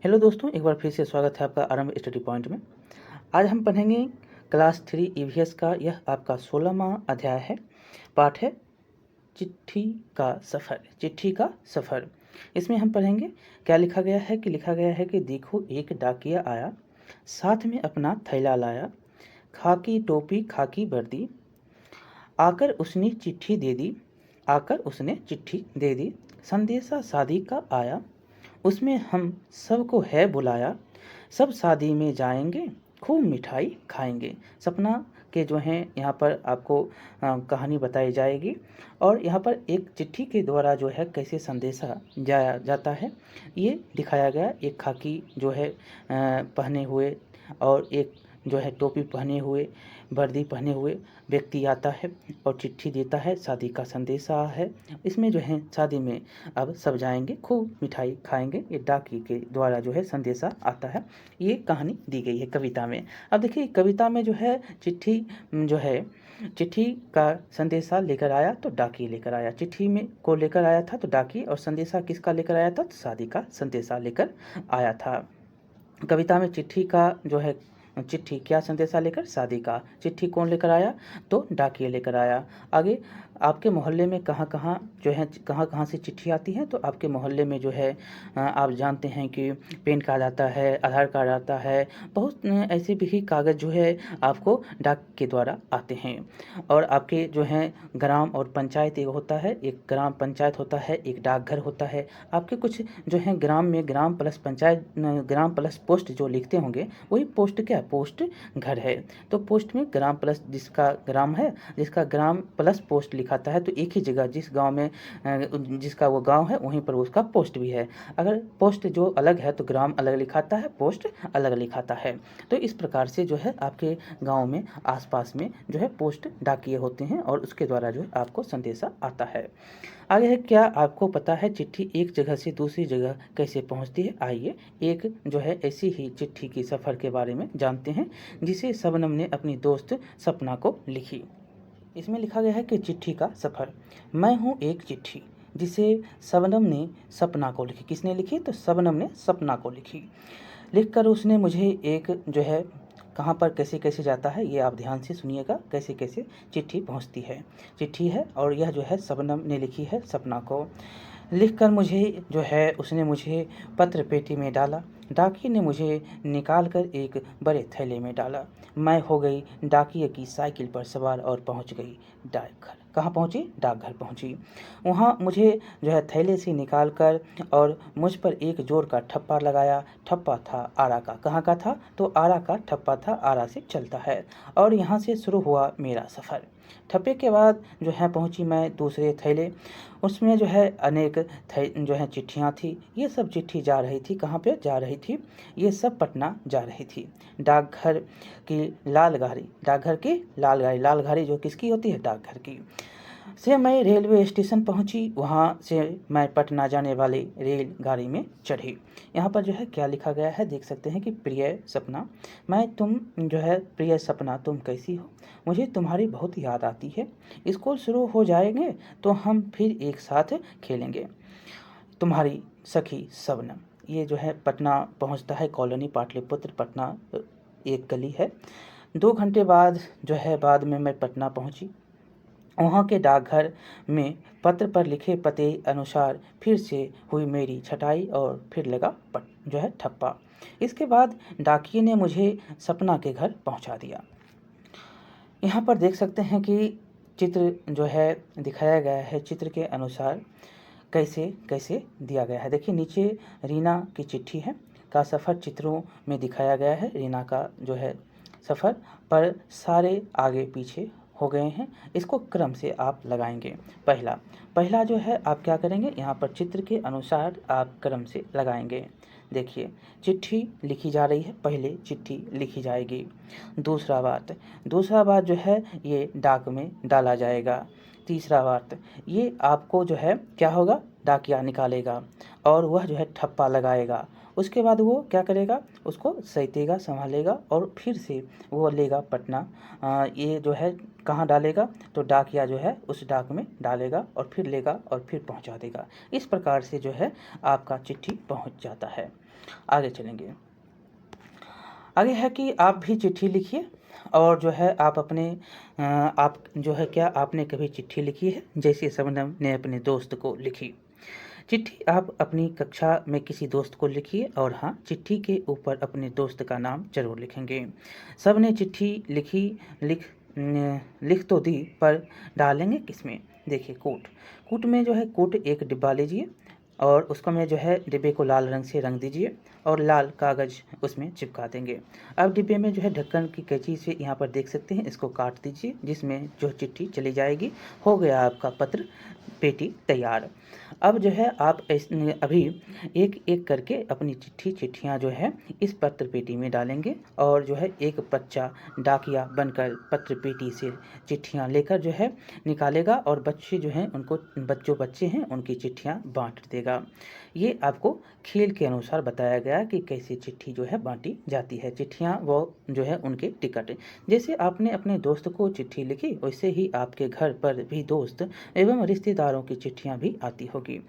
Hello दोस्तों, एक बार फिर से स्वागत है आपका आरंभ स्टडी पॉइंट में। आज हम पढ़ेंगे क्लास 3 ईवीएस का यह आपका 16वां अध्याय है। पाठ है चिट्ठी का सफ़र। चिट्ठी का सफ़र इसमें हम पढ़ेंगे क्या लिखा गया है कि देखो एक डाकिया आया, साथ में अपना थैला लाया, खाकी टोपी खाकी वर्दी, आकर उसने चिट्ठी दे दी। संदेशा शादी का आया, उसमें हम सबको है बुलाया, सब शादी में जाएंगे, खूब मिठाई खाएंगे। सपना के जो हैं यहाँ पर आपको कहानी बताई जाएगी और यहाँ पर एक चिट्ठी के द्वारा जो है कैसे संदेशा जाया जाता है ये दिखाया गया। एक खाकी जो है पहने हुए और एक जो है टोपी पहने हुए, वर्दी पहने हुए व्यक्ति आता है और चिट्ठी देता है, शादी का संदेशा है। इसमें जो है शादी में अब सब जाएंगे, खूब मिठाई खाएंगे, ये डाकी के द्वारा जो है संदेशा आता है। ये कहानी दी गई है कविता में। अब देखिए कविता में जो है चिट्ठी का संदेशा लेकर आया तो डाकी लेकर आया, चिट्ठी में को लेकर आया था तो डाकी, और संदेशा किसका लेकर आया था तो शादी का संदेशा लेकर आया था। कविता में चिट्ठी का जो है चिट्ठी क्या संदेशा लेकर, शादी का। चिट्ठी कौन लेकर आया तो डाकिया लेकर आया। आगे आपके मोहल्ले में कहाँ से चिट्ठी आती है तो आपके मोहल्ले में जो है आप जानते हैं कि पैन कार्ड आता है, आधार कार्ड आता है, बहुत ऐसे भी कागज़ जो है आपको डाक के द्वारा आते हैं। और आपके जो है ग्राम और पंचायत एक होता है, एक ग्राम पंचायत होता है, एक डाकघर होता है। आपके कुछ जो है ग्राम में gram plus panchayat, gram plus post जो लिखते होंगे वही पोस्ट क्या, पोस्ट घर है। तो पोस्ट में ग्राम प्लस जिसका ग्राम है, जिसका ग्राम प्लस पोस्ट लिखाता है तो एक ही जगह जिस गांव में जिसका वो गांव है वहीं पर उसका पोस्ट भी है। अगर पोस्ट जो अलग है तो ग्राम अलग लिखाता है, पोस्ट अलग लिखाता है। तो इस प्रकार से जो है आपके गांव में आसपास में जो है पोस्ट डाकिए होते हैं और उसके द्वारा जो है आपको संदेशा आता है। आगे है, क्या आपको पता है चिट्ठी एक जगह से दूसरी जगह कैसे पहुंचती है? आइए एक जो है ऐसी ही चिट्ठी की सफ़र के बारे में जानते हैं जिसे शबनम ने अपनी दोस्त सपना को लिखी। इसमें लिखा गया है कि चिट्ठी का सफ़र। मैं हूँ एक चिट्ठी जिसे शबनम ने सपना को लिखी। किसने लिखी तो शबनम ने सपना को लिखी। लिखकर उसने मुझे एक जो है कहाँ पर कैसे कैसे जाता है ये आप ध्यान से सुनिएगा, कैसे कैसे चिट्ठी पहुँचती है। चिट्ठी है और यह जो है शबनम ने लिखी है सपना को। लिखकर मुझे जो है उसने मुझे पत्र पेटी में डाला, डाकिए ने मुझे निकाल कर एक बड़े थैले में डाला। मैं हो गई डाकिए की साइकिल पर सवार और पहुंच गई डाकघर। कहाँ पहुंची? डाकघर पहुंची। वहाँ मुझे जो है थैले से निकाल कर और मुझ पर एक जोर का ठप्पा लगाया। ठप्पा था आरा का। कहाँ का था तो आरा का ठप्पा था, आरा से चलता है। और यहाँ से शुरू हुआ मेरा सफ़र। ठप्पे के बाद जो है पहुंची मैं दूसरे थैले। उसमें जो है अनेक जो है चिट्ठियाँ थी। ये सब चिट्ठी जा रही थी, कहाँ पे जा रही थी? ये सब पटना जा रही थी। डाकघर की लाल गाड़ी, लाल गाड़ी जो किसकी होती है? डाकघर की। से मैं रेलवे स्टेशन पहुंची, वहां से मैं पटना जाने वाली रेलगाड़ी में चढ़ी। यहाँ पर जो है क्या लिखा गया है देख सकते हैं कि प्रिय सपना, प्रिय सपना तुम कैसी हो? मुझे तुम्हारी बहुत याद आती है। स्कूल शुरू हो जाएंगे तो हम फिर एक साथ खेलेंगे। तुम्हारी सखी शबनम। ये जो है पटना पहुंचता है, कॉलोनी पाटलिपुत्र पटना एक गली है। 2 घंटे बाद जो है बाद में मैं पटना पहुंची। वहाँ के डाकघर में पत्र पर लिखे पते अनुसार फिर से हुई मेरी छटाई और फिर लगा जो है ठप्पा। इसके बाद डाकिए ने मुझे सपना के घर पहुँचा दिया। यहाँ पर देख सकते हैं कि चित्र जो है दिखाया गया है, चित्र के अनुसार कैसे कैसे दिया गया है। देखिए नीचे रीना की चिट्ठी है का सफ़र चित्रों में दिखाया गया है। रीना का जो है सफ़र पर सारे आगे पीछे हो गए हैं। इसको क्रम से आप लगाएंगे। पहला जो है आप क्या करेंगे, यहाँ पर चित्र के अनुसार आप क्रम से लगाएंगे। देखिए चिट्ठी लिखी जा रही है, पहले चिट्ठी लिखी जाएगी। दूसरा बात जो है ये डाक में डाला जाएगा। तीसरा बात, ये आपको जो है क्या होगा, डाकिया निकालेगा और वह जो है ठप्पा लगाएगा। उसके बाद वो क्या करेगा, उसको सैतेगा, संभालेगा और फिर से वो लेगा पटना। ये जो है कहाँ डालेगा तो डाकिया जो है उस डाक में डालेगा और फिर लेगा और फिर पहुंचा देगा। इस प्रकार से जो है आपका चिट्ठी पहुंच जाता है। आगे चलेंगे। आगे है कि आप भी चिट्ठी लिखिए और जो है आप अपने आप जो है क्या आपने कभी चिट्ठी लिखी है, जैसे शबनम ने अपने दोस्त को लिखी। चिट्ठी आप अपनी कक्षा में किसी दोस्त को लिखिए और हाँ, चिट्ठी के ऊपर अपने दोस्त का नाम जरूर लिखेंगे। सब ने चिट्ठी लिखी, लिख तो दी, पर डालेंगे किसमें। देखिए कूट, कूट में जो है कूट एक डिब्बा लीजिए और उसको में जो है डिब्बे को लाल रंग से रंग दीजिए और लाल कागज़ उसमें चिपका देंगे। अब डिब्बे में जो है ढक्कन की कैंची से यहाँ पर देख सकते हैं, इसको काट दीजिए, जिसमें जो चिट्ठी चली जाएगी। हो गया आपका पत्र पेटी तैयार। अब जो है आप अभी एक एक करके अपनी चिट्ठियाँ जो है इस पत्र पेटी में डालेंगे और जो है एक बच्चा डाकिया बनकर पत्र पेटी से चिट्ठियाँ लेकर जो है निकालेगा और बच्चे जो हैं उनको बच्चे हैं उनकी चिट्ठियाँ बांट देगा। ये आपको खेल के अनुसार बताया गया कि कैसे चिट्ठी जो है बांटी जाती है। चिट्ठियाँ वो जो है उनके टिकट, जैसे आपने अपने दोस्त को चिट्ठी लिखी वैसे ही आपके घर पर भी दोस्त एवं रिश्तेदारों की चिट्ठियाँ भी आती होगी।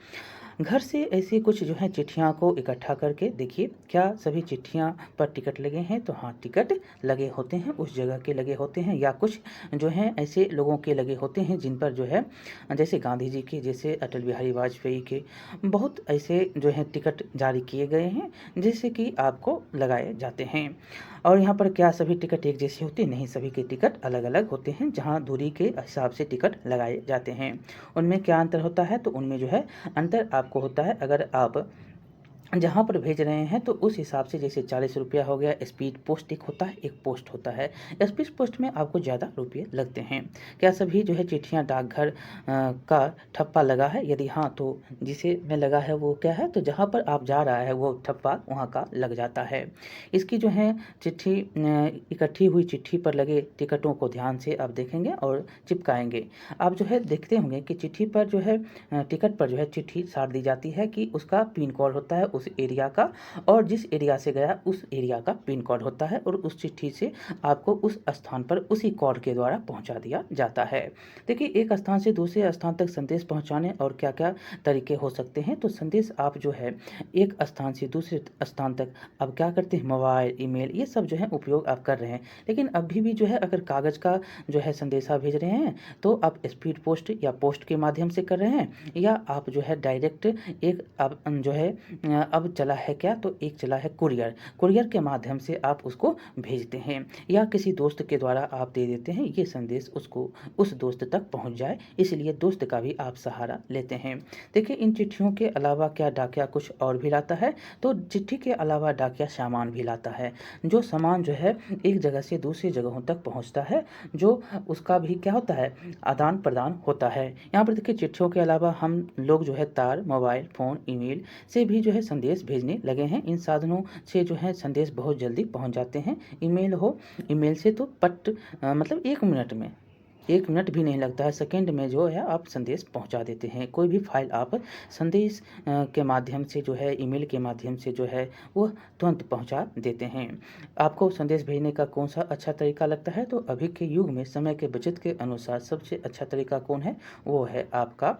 घर से ऐसी कुछ जो है चिट्ठियाँ को इकट्ठा करके देखिए क्या सभी चिट्ठियाँ पर टिकट लगे हैं, तो हाँ टिकट लगे होते हैं, उस जगह के लगे होते हैं, या कुछ जो हैं ऐसे लोगों के लगे होते हैं जिन पर जो है जैसे गांधी जी के, जैसे अटल बिहारी वाजपेयी के बहुत ऐसे जो है टिकट जारी किए गए हैं जैसे कि आपको लगाए जाते हैं। और यहाँ पर क्या सभी टिकट एक जैसे होते नहीं, सभी के टिकट अलग अलग होते हैं, जहाँ दूरी के हिसाब से टिकट लगाए जाते हैं। उनमें क्या अंतर होता है, तो उनमें जो है अंतर आपको होता है, अगर आप जहाँ पर भेज रहे हैं तो उस हिसाब से, जैसे 40 रुपया हो गया। स्पीड पोस्ट एक होता है, एक पोस्ट होता है। स्पीड पोस्ट में आपको ज़्यादा रुपये लगते हैं। क्या सभी जो है चिट्ठियाँ डाकघर का ठप्पा लगा है, यदि हाँ तो जिसे में लगा है वो क्या है, तो जहाँ पर आप जा रहा है वो ठप्पा वहाँ का लग जाता है। इसकी जो है चिट्ठी इकट्ठी हुई चिट्ठी पर लगे टिकटों को ध्यान से आप देखेंगे और चिपकाएंगे। आप जो है देखते होंगे कि चिट्ठी पर जो है टिकट पर जो है चिट्ठी साट दी जाती है कि उसका पिन कोड होता है उस एरिया का, और जिस एरिया से गया उस एरिया का पिन कोड होता है, और उस चिट्ठी से आपको उस स्थान पर उसी कोड के द्वारा पहुंचा दिया जाता है। देखिए एक स्थान से दूसरे स्थान तक संदेश पहुंचाने और क्या क्या तरीके हो सकते हैं। तो संदेश आप जो है एक स्थान से दूसरे स्थान तक अब क्या करते हैं, मोबाइल, ईमेल, ये सब जो है उपयोग आप कर रहे हैं। लेकिन अभी भी जो है अगर कागज़ का जो है संदेशा भेज रहे हैं तो आप स्पीड पोस्ट या पोस्ट के माध्यम से कर रहे हैं, या आप जो है डायरेक्ट एक अब जो है अब चला है क्या, तो एक चला है कुरियर, कुरियर के माध्यम से आप उसको भेजते हैं, या किसी दोस्त के द्वारा आप दे देते हैं, ये संदेश उसको उस दोस्त तक पहुंच जाए, इसलिए दोस्त का भी आप सहारा लेते हैं। देखिए इन चिट्ठियों के अलावा क्या डाकिया कुछ और भी लाता है, तो चिट्ठी के अलावा डाकिया सामान भी लाता है, जो सामान जो है एक जगह से दूसरी जगहों तक पहुंचता है, जो उसका भी क्या होता है, आदान प्रदान होता है। यहाँ पर देखिए चिट्ठियों के अलावा हम लोग जो है तार, मोबाइल फ़ोन, ईमेल से भी जो है संदेश भेजने लगे हैं। इन साधनों से जो है संदेश बहुत जल्दी पहुंच जाते हैं। ईमेल हो, ईमेल से तो मतलब 1 मिनट भी नहीं लगता है, सेकंड में जो है आप संदेश पहुंचा देते हैं। कोई भी फाइल आप संदेश के माध्यम से जो है, ईमेल के माध्यम से जो है वो तुरंत पहुंचा देते हैं। आपको संदेश भेजने का कौन सा अच्छा तरीका लगता है, तो अभी के युग में समय के बचत के अनुसार सबसे अच्छा तरीका कौन है, वो है आपका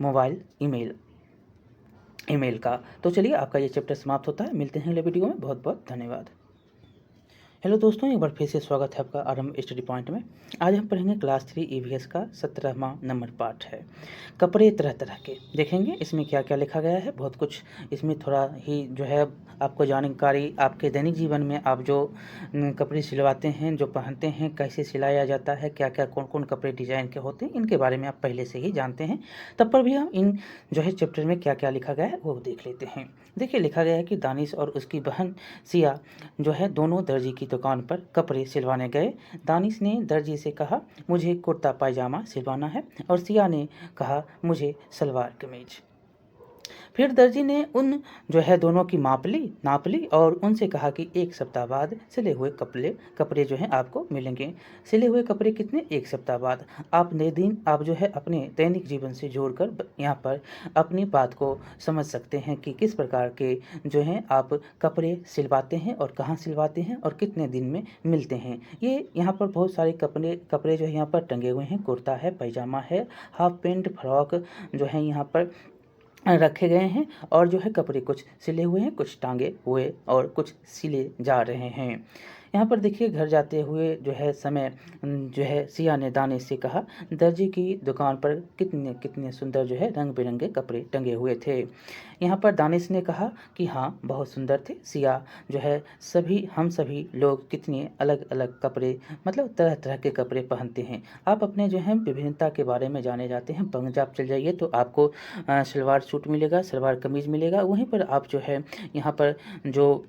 मोबाइल ईमेल का। तो चलिए आपका ये चैप्टर समाप्त होता है, मिलते हैं अगले वीडियो में। बहुत बहुत धन्यवाद। हेलो दोस्तों, एक बार फिर से स्वागत है आपका आरंभ स्टडी पॉइंट में। आज हम पढ़ेंगे क्लास 3 ईवीएस का 17वां नंबर पार्ट है, कपड़े तरह तरह के। देखेंगे इसमें क्या क्या लिखा गया है, बहुत कुछ इसमें थोड़ा ही जो है आपको जानकारी, आपके दैनिक जीवन में आप जो कपड़े सिलवाते हैं, जो पहनते हैं, कैसे सिलाया जाता है, क्या क्या कौन कौन कपड़े डिजाइन के होते हैं, इनके बारे में आप पहले से ही जानते हैं। तब पर भी हम इन जो है चैप्टर में क्या क्या लिखा गया है वो देख लेते हैं। देखिए लिखा गया है कि दानिश और उसकी बहन सिया जो है दोनों दर्जी की दुकान पर कपड़े सिलवाने गए। दानिश ने दर्जी से कहा मुझे कुर्ता पायजामा सिलवाना है, और सिया ने कहा मुझे सलवार कमीज। फिर दर्जी ने उन जो है दोनों की नाप ली और उनसे कहा कि 1 सप्ताह बाद सिले हुए कपड़े जो हैं आपको मिलेंगे। सिले हुए कपड़े कितने, 1 सप्ताह बाद। आप जो है अपने दैनिक जीवन से जोड़कर यहाँ पर अपनी बात को समझ सकते हैं कि किस प्रकार के जो हैं आप कपड़े सिलवाते हैं और कहाँ सिलवाते हैं और कितने दिन में मिलते हैं। ये यहाँ पर बहुत सारे कपड़े जो है यहाँ पर टंगे हुए हैं। कुर्ता है, पैजामा है, हाफ पेंट, फ्रॉक जो है यहाँ पर रखे गए हैं और जो है कपड़े कुछ सिले हुए हैं, कुछ टांगे हुए और कुछ सिले जा रहे हैं। यहाँ पर देखिए घर जाते हुए जो है समय जो है सिया ने दानिश से कहा, दर्जी की दुकान पर कितने कितने सुंदर जो है रंग बिरंगे कपड़े टंगे हुए थे। यहाँ पर दानिश ने कहा कि हाँ बहुत सुंदर थे। सिया जो है हम सभी लोग कितने अलग अलग कपड़े मतलब तरह तरह के कपड़े पहनते हैं। आप अपने जो है विभिन्नता के बारे में जाने जाते हैं। पंजाब चल जाइए तो आपको सलवार सूट मिलेगा, सलवार कमीज़ मिलेगा। वहीं पर आप जो है यहाँ पर जो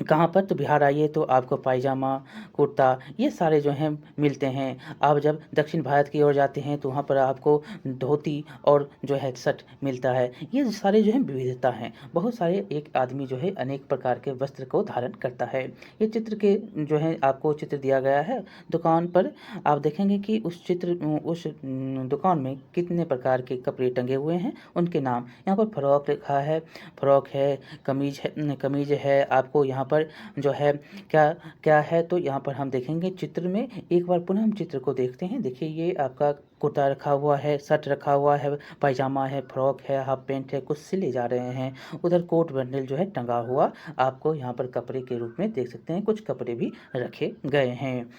कहाँ पर तो बिहार आइए तो आपको पायजामा, कुर्ता ये सारे जो हैं मिलते हैं। आप जब दक्षिण भारत की ओर जाते हैं तो वहाँ पर आपको धोती और जो है शर्ट मिलता है। ये सारे जो हैं विविधता हैं। बहुत सारे एक आदमी जो है अनेक प्रकार के वस्त्र को धारण करता है। ये चित्र के जो है आपको चित्र दिया गया है दुकान पर। आप देखेंगे कि उस दुकान में कितने प्रकार के कपड़े टंगे हुए हैं, उनके नाम यहाँ पर फ्रॉक लिखा है, फ्रॉक है, कमीज है। आपको यहाँ पर जो है क्या क्या है तो यहाँ पर हम देखेंगे चित्र में। एक बार पुनः हम चित्र को देखते हैं। देखिए ये आपका कुर्ता रखा हुआ है, शर्ट रखा हुआ है, पायजामा है, फ्रॉक है, हाफ पैंट है, कुछ सिले जा रहे हैं। उधर कोट बंडल जो है टंगा हुआ आपको यहाँ पर कपड़े के रूप में देख सकते हैं। कुछ कपड़े भी रखे गए हैं।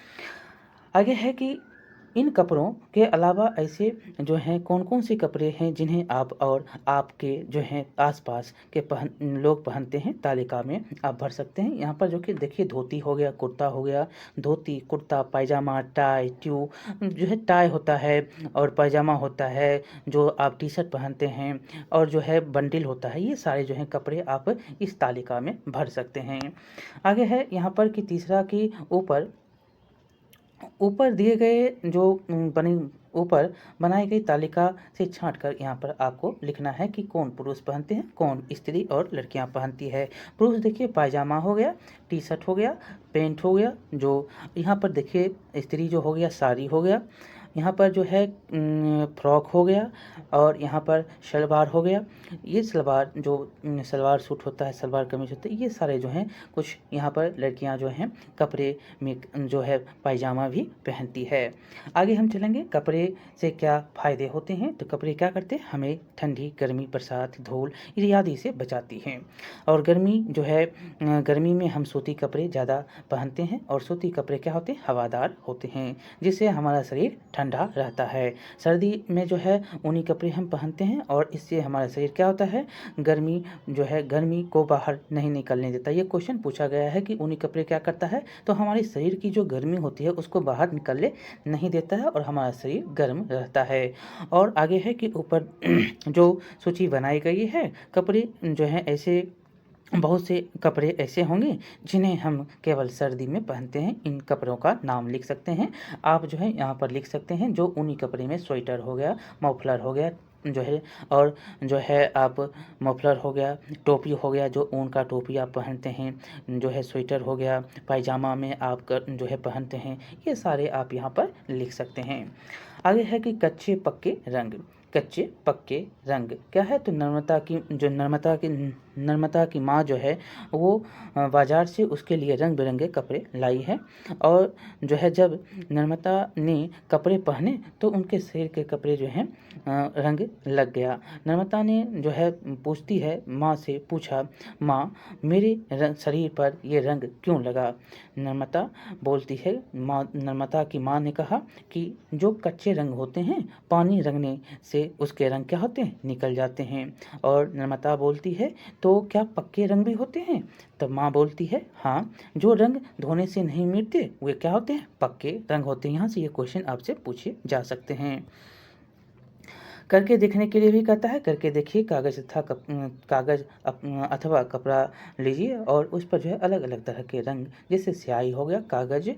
आगे है कि इन कपड़ों के अलावा ऐसे जो हैं कौन-कौन से कपड़े हैं जिन्हें आप और आपके जो हैं आस-पास के लोग पहनते हैं, तालिका में आप भर सकते हैं। यहाँ पर जो कि देखिए धोती हो गया, कुर्ता हो गया, धोती, कुर्ता, पायजामा, टाई, जो है टाई होता है और पायजामा होता है, जो आप टी-शर्ट पहनते हैं और जो है बंडल होता है। ये सारे जो हैं कपड़े आप इस तालिका में भर सकते हैं। आगे है यहाँ पर कि तीसरा कि ऊपर दिए गए जो ऊपर बनाई गई तालिका से छांटकर यहाँ पर आपको लिखना है कि कौन पुरुष पहनते हैं, कौन स्त्री और लड़कियाँ पहनती है। पुरुष देखिए पायजामा हो गया, टी-शर्ट हो गया, पैंट हो गया। जो यहाँ पर देखिए स्त्री जो हो गया साड़ी हो गया, यहाँ पर जो है फ्रॉक हो गया और यहाँ पर सलवार हो गया। ये सलवार जो सलवार सूट होता है, सलवार कमीज होता है, ये सारे जो हैं कुछ यहाँ पर लड़कियाँ जो हैं कपड़े में जो है पायजामा भी पहनती है। आगे हम चलेंगे कपड़े से क्या फ़ायदे होते हैं। तो कपड़े क्या करते हैं, हमें ठंडी, गर्मी, बरसात, धूल इत्यादि से बचाती हैं। और गर्मी जो है गर्मी में हम सूती कपड़े ज़्यादा पहनते हैं और सूती कपड़े क्या होते हैं, हवादार होते हैं, जिससे हमारा शरीर ठंडा रहता है। सर्दी में जो है ऊनी कपड़े हम पहनते हैं और इससे हमारा शरीर क्या होता है, गर्मी को बाहर नहीं निकलने देता। ये क्वेश्चन पूछा गया है कि ऊनी कपड़े क्या करता है, तो हमारे शरीर की जो गर्मी होती है उसको बाहर निकलने नहीं देता है और हमारा शरीर गर्म रहता है। और आगे है कि ऊपर जो सूची बनाई गई है, कपड़े जो हैं ऐसे बहुत से कपड़े ऐसे होंगे जिन्हें हम केवल सर्दी में पहनते हैं। इन कपड़ों का नाम लिख सकते हैं आप, जो है यहाँ पर लिख सकते हैं। जो ऊनी कपड़े में स्वेटर हो गया, मफलर हो गया जो है, और जो है आप मफलर हो गया, टोपी हो गया, जो ऊन का टोपी आप पहनते हैं, जो है स्वेटर हो गया, पायजामा में आप जो है पहनते हैं, ये सारे आप यहाँ पर लिख सकते हैं। आगे है कि कच्चे पक्के रंग। कच्चे पक्के रंग क्या है, तो नर्मदा की माँ जो है वो बाज़ार से उसके लिए रंग बिरंगे कपड़े लाई है। और जो है जब नर्मदा ने कपड़े पहने तो उनके शरीर के कपड़े जो हैं रंग लग गया। नर्मदा ने जो है पूछती है माँ से, पूछा माँ मेरे शरीर पर ये रंग क्यों लगा। नर्मदा बोलती है, नर्मदा की माँ ने कहा कि जो कच्चे रंग होते हैं पानी रंगने से उसके रंग क्या होते हैं, निकल जाते हैं। और नर्मदा बोलती है तो क्या पक्के रंग भी होते हैं। तब माँ बोलती है हाँ, जो रंग धोने से नहीं मिटते वे क्या होते हैं, पक्के रंग होते हैं। यहाँ से ये क्वेश्चन आपसे पूछे जा सकते हैं। करके देखने के लिए भी कहता है, करके देखिए कागज़ अथवा कपड़ा लीजिए और उस पर जो है अलग अलग तरह के रंग, जैसे स्याही हो गया, कागज़,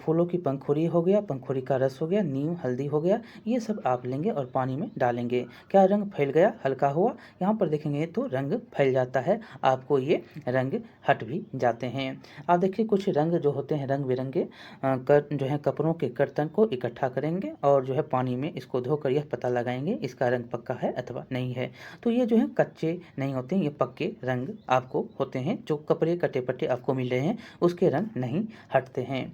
फूलों की पंखुड़ी हो गया, पंखुड़ी का रस हो गया, नीम, हल्दी हो गया, ये सब आप लेंगे और पानी में डालेंगे। क्या रंग फैल गया, हल्का हुआ। यहाँ पर देखेंगे तो रंग फैल जाता है, आपको ये रंग हट भी जाते हैं। आप देखिए कुछ रंग जो होते हैं रंग बिरंगे जो है कपड़ों के कर्तन को इकट्ठा करेंगे और जो है पानी में इसको धोकर यह पता लगाएंगे इसका रंग पक्का है अथवा नहीं है। तो ये जो है कच्चे नहीं होते हैं, ये पक्के रंग आपको होते हैं। जो कपड़े कटे पट्टे आपको मिल रहे हैं उसके रंग नहीं हटते हैं।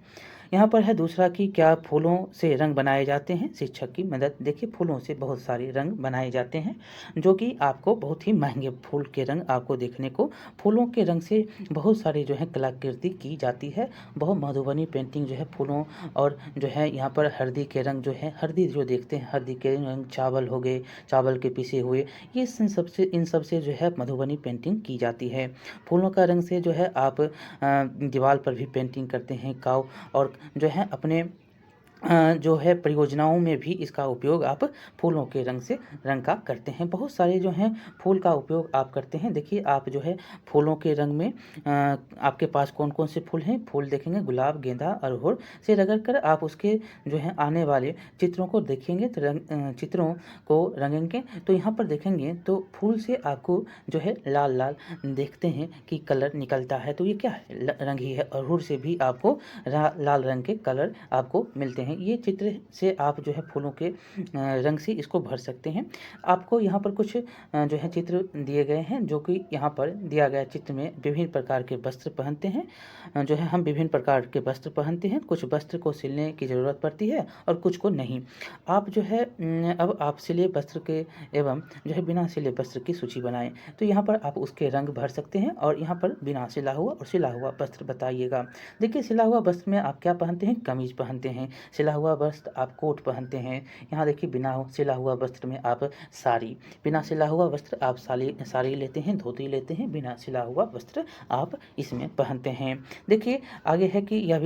यहाँ पर है दूसरा कि क्या फूलों से रंग बनाए जाते हैं, शिक्षक की मदद। देखिए फूलों से बहुत सारे रंग बनाए जाते हैं जो कि आपको बहुत ही महंगे फूल के रंग आपको देखने को, फूलों के रंग से बहुत सारी जो है कलाकृति की जाती है। बहुत मधुबनी पेंटिंग जो है फूलों और जो है यहाँ पर हल्दी के रंग जो है, हल्दी जो देखते हैं हल्दी के रंग, चावल हो गए, चावल के पिसे हुए, ये इन सब से जो है मधुबनी पेंटिंग की जाती है। फूलों का रंग से जो है आप दीवार पर भी पेंटिंग करते हैं काव, और जो है अपने जो है परियोजनाओं में भी इसका उपयोग आप फूलों के रंग से रंग का करते हैं। बहुत सारे जो हैं फूल का उपयोग आप करते हैं। देखिए आप जो है फूलों के रंग में आपके पास कौन कौन से फूल हैं, फूल देखेंगे गुलाब, गेंदा, अड़हुल से रगड़ कर आप उसके जो है आने वाले चित्रों को देखेंगे तो चित्रों को रंगेंगे तो यहाँ पर देखेंगे तो फूल से आपको जो है लाल लाल देखते हैं कि कलर निकलता है, तो ये क्या है, रंग ही है। अड़हुल से भी आपको लाल रंग के कलर आपको मिलते हैं। ये चित्र से आप जो है फूलों के रंग से इसको भर सकते हैं। आपको यहाँ पर कुछ जो है चित्र दिए गए हैं, जो कि यहाँ पर दिया गया चित्र में विभिन्न प्रकार के वस्त्र पहनते हैं। जो है हम विभिन्न प्रकार के वस्त्र पहनते हैं, कुछ वस्त्र को सिलने की ज़रूरत पड़ती है और कुछ को नहीं। आप जो है अब आप सिले वस्त्र के एवं जो है बिना सिले वस्त्र की सूची बनाएं, तो यहाँ पर आप उसके रंग भर सकते हैं और यहाँ पर बिना सिला हुआ और सिला हुआ वस्त्र बताइएगा। देखिए सिला हुआ वस्त्र में आप क्या पहनते हैं, कमीज पहनते हैं। सिला हुआ वस्त्र आप कोट पहनते हैं। यहाँ देखिए बिना सिला हुआ वस्त्र में आप साड़ी, बिना सिला हुआ वस्त्र आप साड़ी लेते हैं, धोती लेते हैं, बिना सिला हुआ वस्त्र आप इसमें पहनते हैं। देखिए आगे है कि यह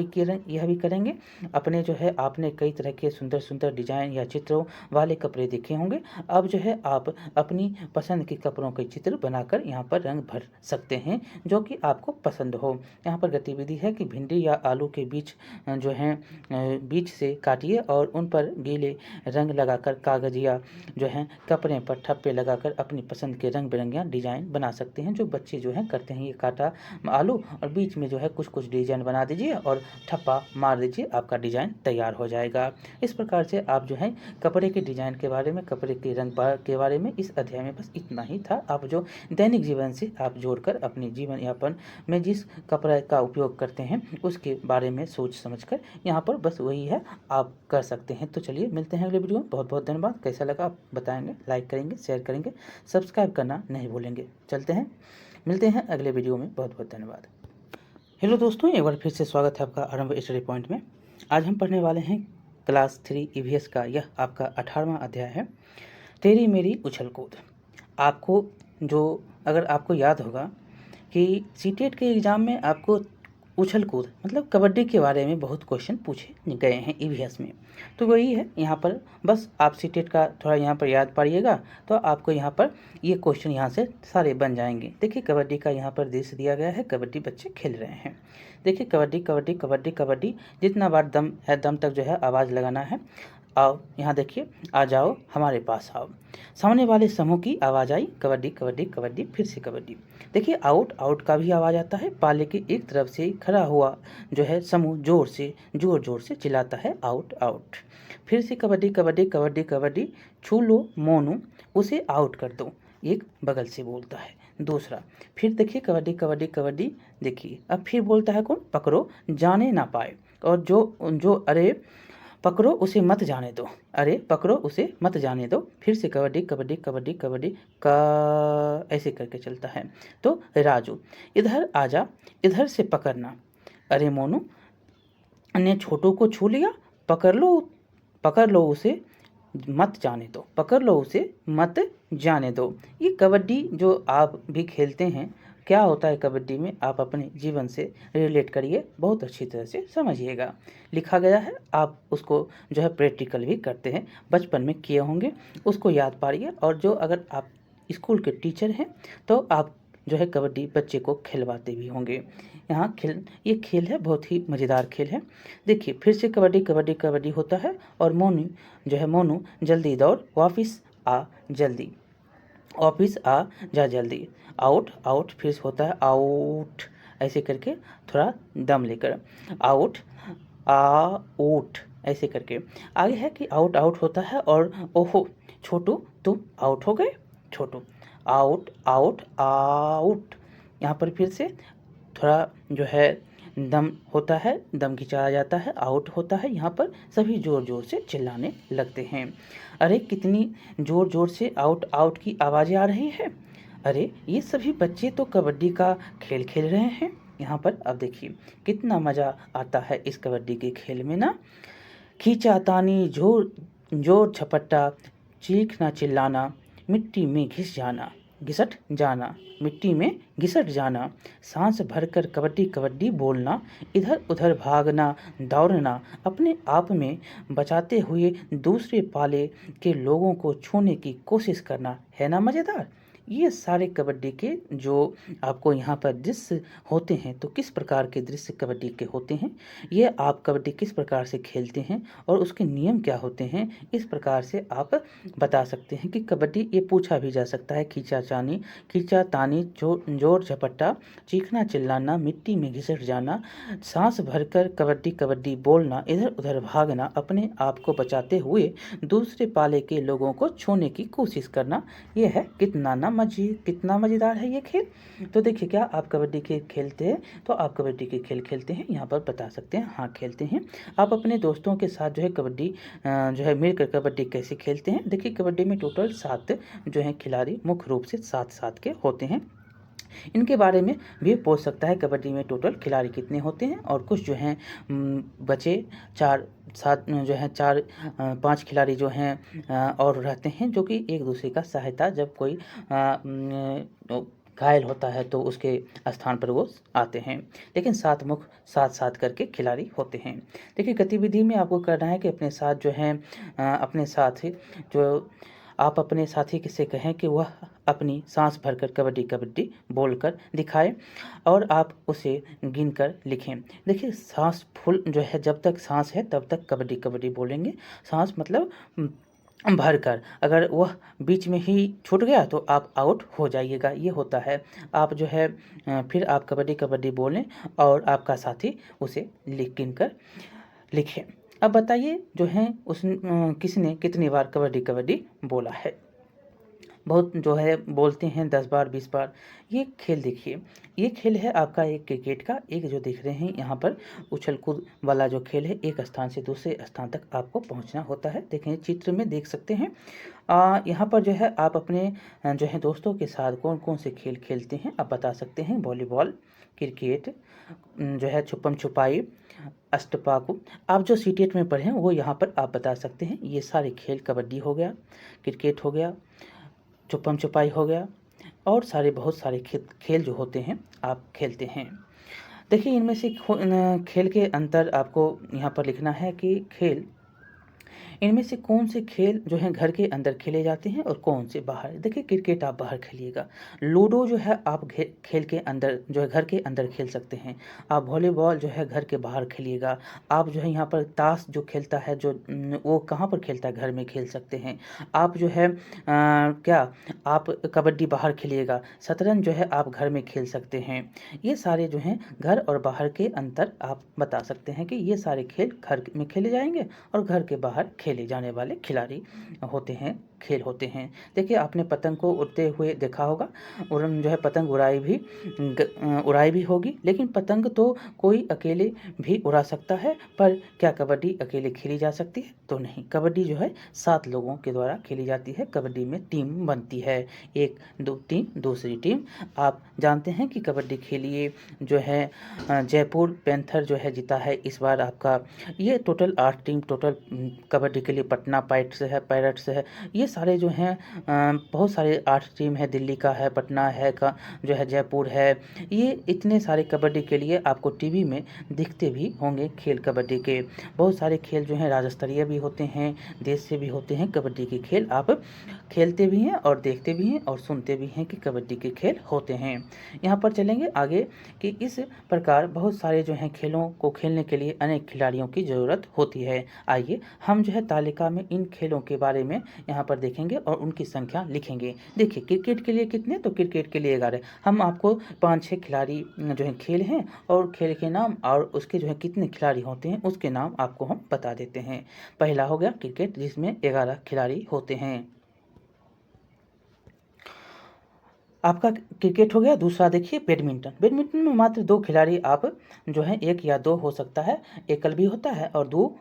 भी करेंगे। अपने जो है आपने कई तरह के सुंदर सुंदर डिजाइन या चित्रों वाले कपड़े देखे होंगे। अब जो है आप अपनी पसंद के कपड़ों के चित्र बनाकर यहाँ पर रंग भर सकते हैं जो कि आपको पसंद हो। यहाँ पर गतिविधि है कि भिंडी या आलू के बीच जो है बीच से काटिए और उन पर गीले रंग लगाकर कागज या जो है कपड़े पर ठप्पे लगाकर अपनी पसंद के रंग बिरंगे डिजाइन बना सकते हैं। जो बच्चे जो है करते हैं, ये काटा आलू और बीच में जो है कुछ कुछ डिजाइन बना दीजिए और ठप्पा मार दीजिए, आपका डिजाइन तैयार हो जाएगा। इस प्रकार से आप जो है कपड़े के डिजाइन के बारे में, कपड़े के रंग के बारे में इस अध्याय में बस इतना ही था। आप जो दैनिक जीवन से आप जोड़कर अपने जीवन यापन में जिस कपड़े का उपयोग करते हैं उसके बारे में सोच समझकर यहाँ पर बस वही है आप कर सकते हैं। तो चलिए मिलते हैं अगले वीडियो में। बहुत बहुत धन्यवाद। कैसा लगा आप बताएंगे, लाइक करेंगे, शेयर करेंगे, सब्सक्राइब करना नहीं भूलेंगे। चलते हैं, मिलते हैं अगले वीडियो में। बहुत बहुत धन्यवाद। हेलो दोस्तों, एक बार फिर से स्वागत है आपका आरंभ स्टडी पॉइंट में। आज हम पढ़ने वाले हैं क्लास 3 ईवीएस का यह आपका 18वां अध्याय है, तेरी मेरी उछल कूद। आपको जो अगर आपको याद होगा कि सीटेट के एग्ज़ाम में आपको उछल कूद मतलब कबड्डी के बारे में बहुत क्वेश्चन पूछे गए हैं ईवीएस में, तो वही है यहाँ पर। बस आप सीटेट का थोड़ा यहाँ पर याद पाइएगा तो आपको यहाँ पर ये क्वेश्चन यहाँ से सारे बन जाएंगे। देखिए कबड्डी का यहाँ पर दृश्य दिया गया है, कबड्डी बच्चे खेल रहे हैं। देखिए कबड्डी कबड्डी कबड्डी कबड्डी, जितना बार दम है दम तक जो है आवाज़ लगाना है। आओ यहाँ देखिए, आ जाओ हमारे पास आओ। सामने वाले समूह की आवाज़ आई, कबड्डी कबड्डी कबड्डी, फिर से कबड्डी। देखिए आउट आउट का भी आवाज़ आता है। पाले के एक तरफ से खड़ा हुआ जो है समूह जोर जोर से चिल्लाता है आउट आउट। फिर से कबड्डी कबड्डी कबड्डी कबड्डी, छू लो मोनू, उसे आउट कर दो, एक बगल से बोलता है दूसरा। फिर देखिए कबड्डी कबड्डी कबड्डी, देखिए अब फिर बोलता है कौन, पकड़ो जाने ना पाए। और जो अरे पकड़ो उसे मत जाने दो, अरे पकड़ो उसे मत जाने दो। फिर से कबड्डी कबड्डी कबड्डी कबड्डी का ऐसे करके चलता है। तो राजू इधर आजा, इधर से पकड़ना, अरे मोनू ने छोटू को छू लिया, पकड़ लो उसे मत जाने दो, पकड़ लो उसे मत जाने दो। ये कबड्डी जो आप भी खेलते हैं, क्या होता है कबड्डी में, आप अपने जीवन से रिलेट करिए, बहुत अच्छी तरह से समझिएगा। लिखा गया है, आप उसको जो है प्रैक्टिकल भी करते हैं, बचपन में किए होंगे, उसको याद पाइए। और जो अगर आप स्कूल के टीचर हैं तो आप जो है कबड्डी बच्चे को खिलवाते भी होंगे। यहाँ ये खेल है, बहुत ही मज़ेदार खेल है। देखिए फिर से कबड्डी कबड्डी कबड्डी होता है और मोनू जल्दी दौड़, वापस आ जल्दी, वापस आ जा जल्दी, आउट आउट, फिर होता है आउट, ऐसे करके थोड़ा दम लेकर आउट आउट, ऐसे करके। आगे है कि आउट आउट होता है और ओहो छोटू तुम आउट हो गए, छोटू आउट आउट आउट। यहाँ पर फिर से थोड़ा जो है दम होता है, दम खिंचाया जाता है, आउट होता है। यहाँ पर सभी ज़ोर ज़ोर से चिल्लाने लगते हैं। अरे कितनी ज़ोर ज़ोर से आउट आउट की आवाज़ें आ रही है। अरे ये सभी बच्चे तो कबड्डी का खेल खेल रहे हैं। यहाँ पर अब देखिए कितना मज़ा आता है इस कबड्डी के खेल में ना। खींचा तानी जोर जोर झपट्टा, चीखना चिल्लाना, मिट्टी में घिस जाना, घिसट जाना, मिट्टी में घिसट जाना, सांस भरकर कबड्डी कबड्डी बोलना, इधर उधर भागना दौड़ना, अपने आप में बचाते हुए दूसरे पाले के लोगों को छूने की कोशिश करना। है ना मज़ेदार। ये सारे कबड्डी के जो आपको यहाँ पर दृश्य होते हैं, तो किस प्रकार के दृश्य कबड्डी के होते हैं, ये आप कबड्डी किस प्रकार से खेलते हैं और उसके नियम क्या होते हैं, इस प्रकार से आप बता सकते हैं कि कबड्डी ये पूछा भी जा सकता है। खींचा तानी जोर झपट्टा, चीखना चिल्लाना, मिट्टी में घिसट जाना, सांस भरकर कबड्डी कबड्डी बोलना, इधर उधर भागना, अपने आप को बचाते हुए दूसरे पाले के लोगों को छूने की कोशिश करना। ये है कितना मज़ेदार है ये खेल। तो देखिए क्या आप कबड्डी के खेलते हैं, तो आप कबड्डी के खेल खेलते हैं, यहाँ पर बता सकते हैं हाँ खेलते हैं। आप अपने दोस्तों के साथ जो है कबड्डी जो है मिलकर कबड्डी कैसे खेलते हैं। देखिए कबड्डी में टोटल 7 जो है खिलाड़ी मुख्य रूप से 7-7 के होते हैं। इनके बारे में भी पूछ सकता है कबड्डी में टोटल खिलाड़ी कितने होते हैं, और कुछ जो हैं बचे 4-7 जो हैं 4-5 खिलाड़ी जो हैं और रहते हैं, जो कि एक दूसरे का सहायता जब कोई घायल होता है तो उसके स्थान पर वो आते हैं। लेकिन 7 मुख्य 7-7 करके खिलाड़ी होते हैं। देखिए गतिविधि में आपको करना है कि अपने साथ जो है अपने साथ जो आप अपने साथी से कहें कि वह अपनी सांस भरकर कबड्डी कबड्डी बोलकर दिखाए और आप उसे गिनकर लिखें। देखिए सांस फुल जो है, जब तक सांस है तब तक कबड्डी कबड्डी बोलेंगे। सांस मतलब भरकर, अगर वह बीच में ही छूट गया तो आप आउट हो जाइएगा, ये होता है। आप जो है फिर आप कबड्डी कबड्डी बोलें और आपका साथी उसे गिन कर लिखें। अब बताइए जो है किसने कितनी बार कबड्डी कबड्डी बोला है। बहुत जो है बोलते हैं 10 बार 20 बार। ये खेल देखिए, ये खेल है आपका एक क्रिकेट का, एक जो देख रहे हैं यहाँ पर उछल कूद वाला जो खेल है, एक स्थान से दूसरे स्थान तक आपको पहुँचना होता है। देखें चित्र में देख सकते हैं। यहाँ पर जो है आप अपने जो है दोस्तों के साथ कौन कौन से खेल खेलते हैं आप बता सकते हैं। वॉलीबॉल, क्रिकेट, जो है छुपम छुपाई, अष्टपाकू, आप जो सीटेट में पढ़े हैं वो यहाँ पर आप बता सकते हैं। ये सारे खेल कबड्डी हो गया, क्रिकेट हो गया, छुपम छुपाई हो गया, और बहुत सारे खेल जो होते हैं आप खेलते हैं। देखिए इनमें से खेल के अंतर आपको यहाँ पर लिखना है कि इनमें से कौन से खेल जो हैं घर के अंदर खेले जाते हैं और कौन से बाहर। देखिए क्रिकेट आप बाहर खेलिएगा, लूडो जो है आप खेल के अंदर जो है घर के अंदर खेल सकते हैं। आप वॉलीबॉल जो है घर के बाहर खेलिएगा। आप जो है यहाँ पर ताश जो खेलता है जो वो कहाँ पर खेलता है, घर में खेल सकते हैं। आप जो है क्या आप कबड्डी बाहर खेलिएगा। शतरंज जो है आप घर में खेल सकते हैं। ये सारे जो हैं घर और बाहर के अंतर आप बता सकते हैं कि ये सारे खेल घर में खेले जाएंगे और घर के बाहर खेले जाने वाले खिलाड़ी होते हैं, खेल होते हैं। देखिए आपने पतंग को उड़ते हुए देखा होगा, उड़न जो है पतंग उड़ाई भी होगी, लेकिन पतंग तो कोई अकेले भी उड़ा सकता है, पर क्या कबड्डी अकेले खेली जा सकती है? तो नहीं, कबड्डी जो है 7 लोगों के द्वारा खेली जाती है। कबड्डी में टीम बनती है, 1-2 टीम, दूसरी टीम। आप जानते हैं कि कबड्डी खेलिए जो है जयपुर पैंथर जो है जीता है इस बार आपका। ये टोटल 8 टीम टोटल कबड्डी के लिए पटना पायरेट्स है। ये सारे जो हैं बहुत सारे 8 टीम है, दिल्ली का है, पटना है का जो है, जयपुर है। ये इतने सारे कबड्डी के लिए आपको टीवी में दिखते भी होंगे खेल कबड्डी के। बहुत सारे खेल जो हैं राज्य स्तरीय भी होते हैं, देश से भी होते हैं। कबड्डी के खेल आप खेलते भी हैं और देखते भी हैं और सुनते भी हैं कि कबड्डी के खेल होते हैं। यहाँ पर चलेंगे आगे कि इस प्रकार बहुत सारे जो हैं खेलों को खेलने के लिए अनेक खिलाड़ियों की ज़रूरत होती है। आइए हम जो है तालिका में इन खेलों के बारे में यहाँ पर देखेंगे और उनकी संख्या लिखेंगे। देखिए क्रिकेट के लिए कितने, तो क्रिकेट के लिए 11। हम आपको 5-6 खिलाड़ी जो है खेल हैं और खेल के नाम और उसके जो है कितने खिलाड़ी होते हैं उसके नाम आपको हम बता देते हैं। पहला हो गया क्रिकेट, जिसमें 11 खिलाड़ी होते हैं। आपका क्रिकेट हो गया। दूसरा देखिए बैडमिंटन। बैडमिंटन में मात्र 2 खिलाड़ी आप जो है 1 या 2 हो सकता है, एकल भी होता है और 2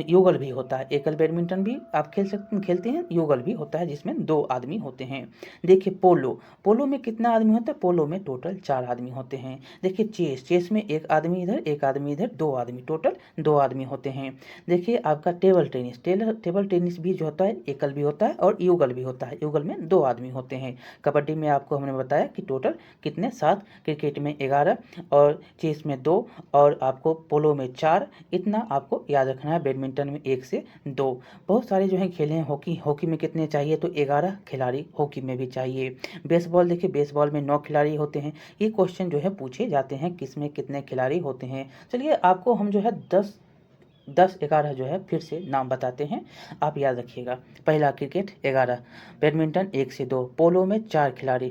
युगल भी होता है। एकल बैडमिंटन भी आप खेलते हैं, युगल भी होता है जिसमें 2 आदमी होते हैं। देखिए पोलो। पोलो में कितना आदमी होता है? पोलो में टोटल 4 आदमी होते हैं। देखिए चेस। चेस में 1 आदमी इधर, 1 आदमी इधर, 2 आदमी, टोटल 2 आदमी होते हैं। देखिए आपका टेबल टेनिस। टेबल टेनिस भी जो होता है एकल भी होता है और युगल भी होता है। युगल में 2 आदमी होते हैं। कबड्डी में आपको हमने बताया कि टोटल कितने 7, क्रिकेट में 11 और चेस में 2 और आपको पोलो में 4, इतना आपको याद रखना है। बैडमिंटन में 1 से 2। बहुत सारे जो हैं खेल हैं। हॉकी। हॉकी में कितने चाहिए? तो 11 खिलाड़ी हॉकी में भी चाहिए। बेसबॉल देखिए, बेसबॉल में 9 खिलाड़ी होते हैं। ये क्वेश्चन जो है पूछे जाते हैं, किस में कितने खिलाड़ी होते हैं। चलिए आपको हम जो है 10-11 जो है फिर से नाम बताते हैं, आप याद रखिएगा। पहला क्रिकेट 11, बैडमिंटन 1 से 2, पोलो में 4 खिलाड़ी,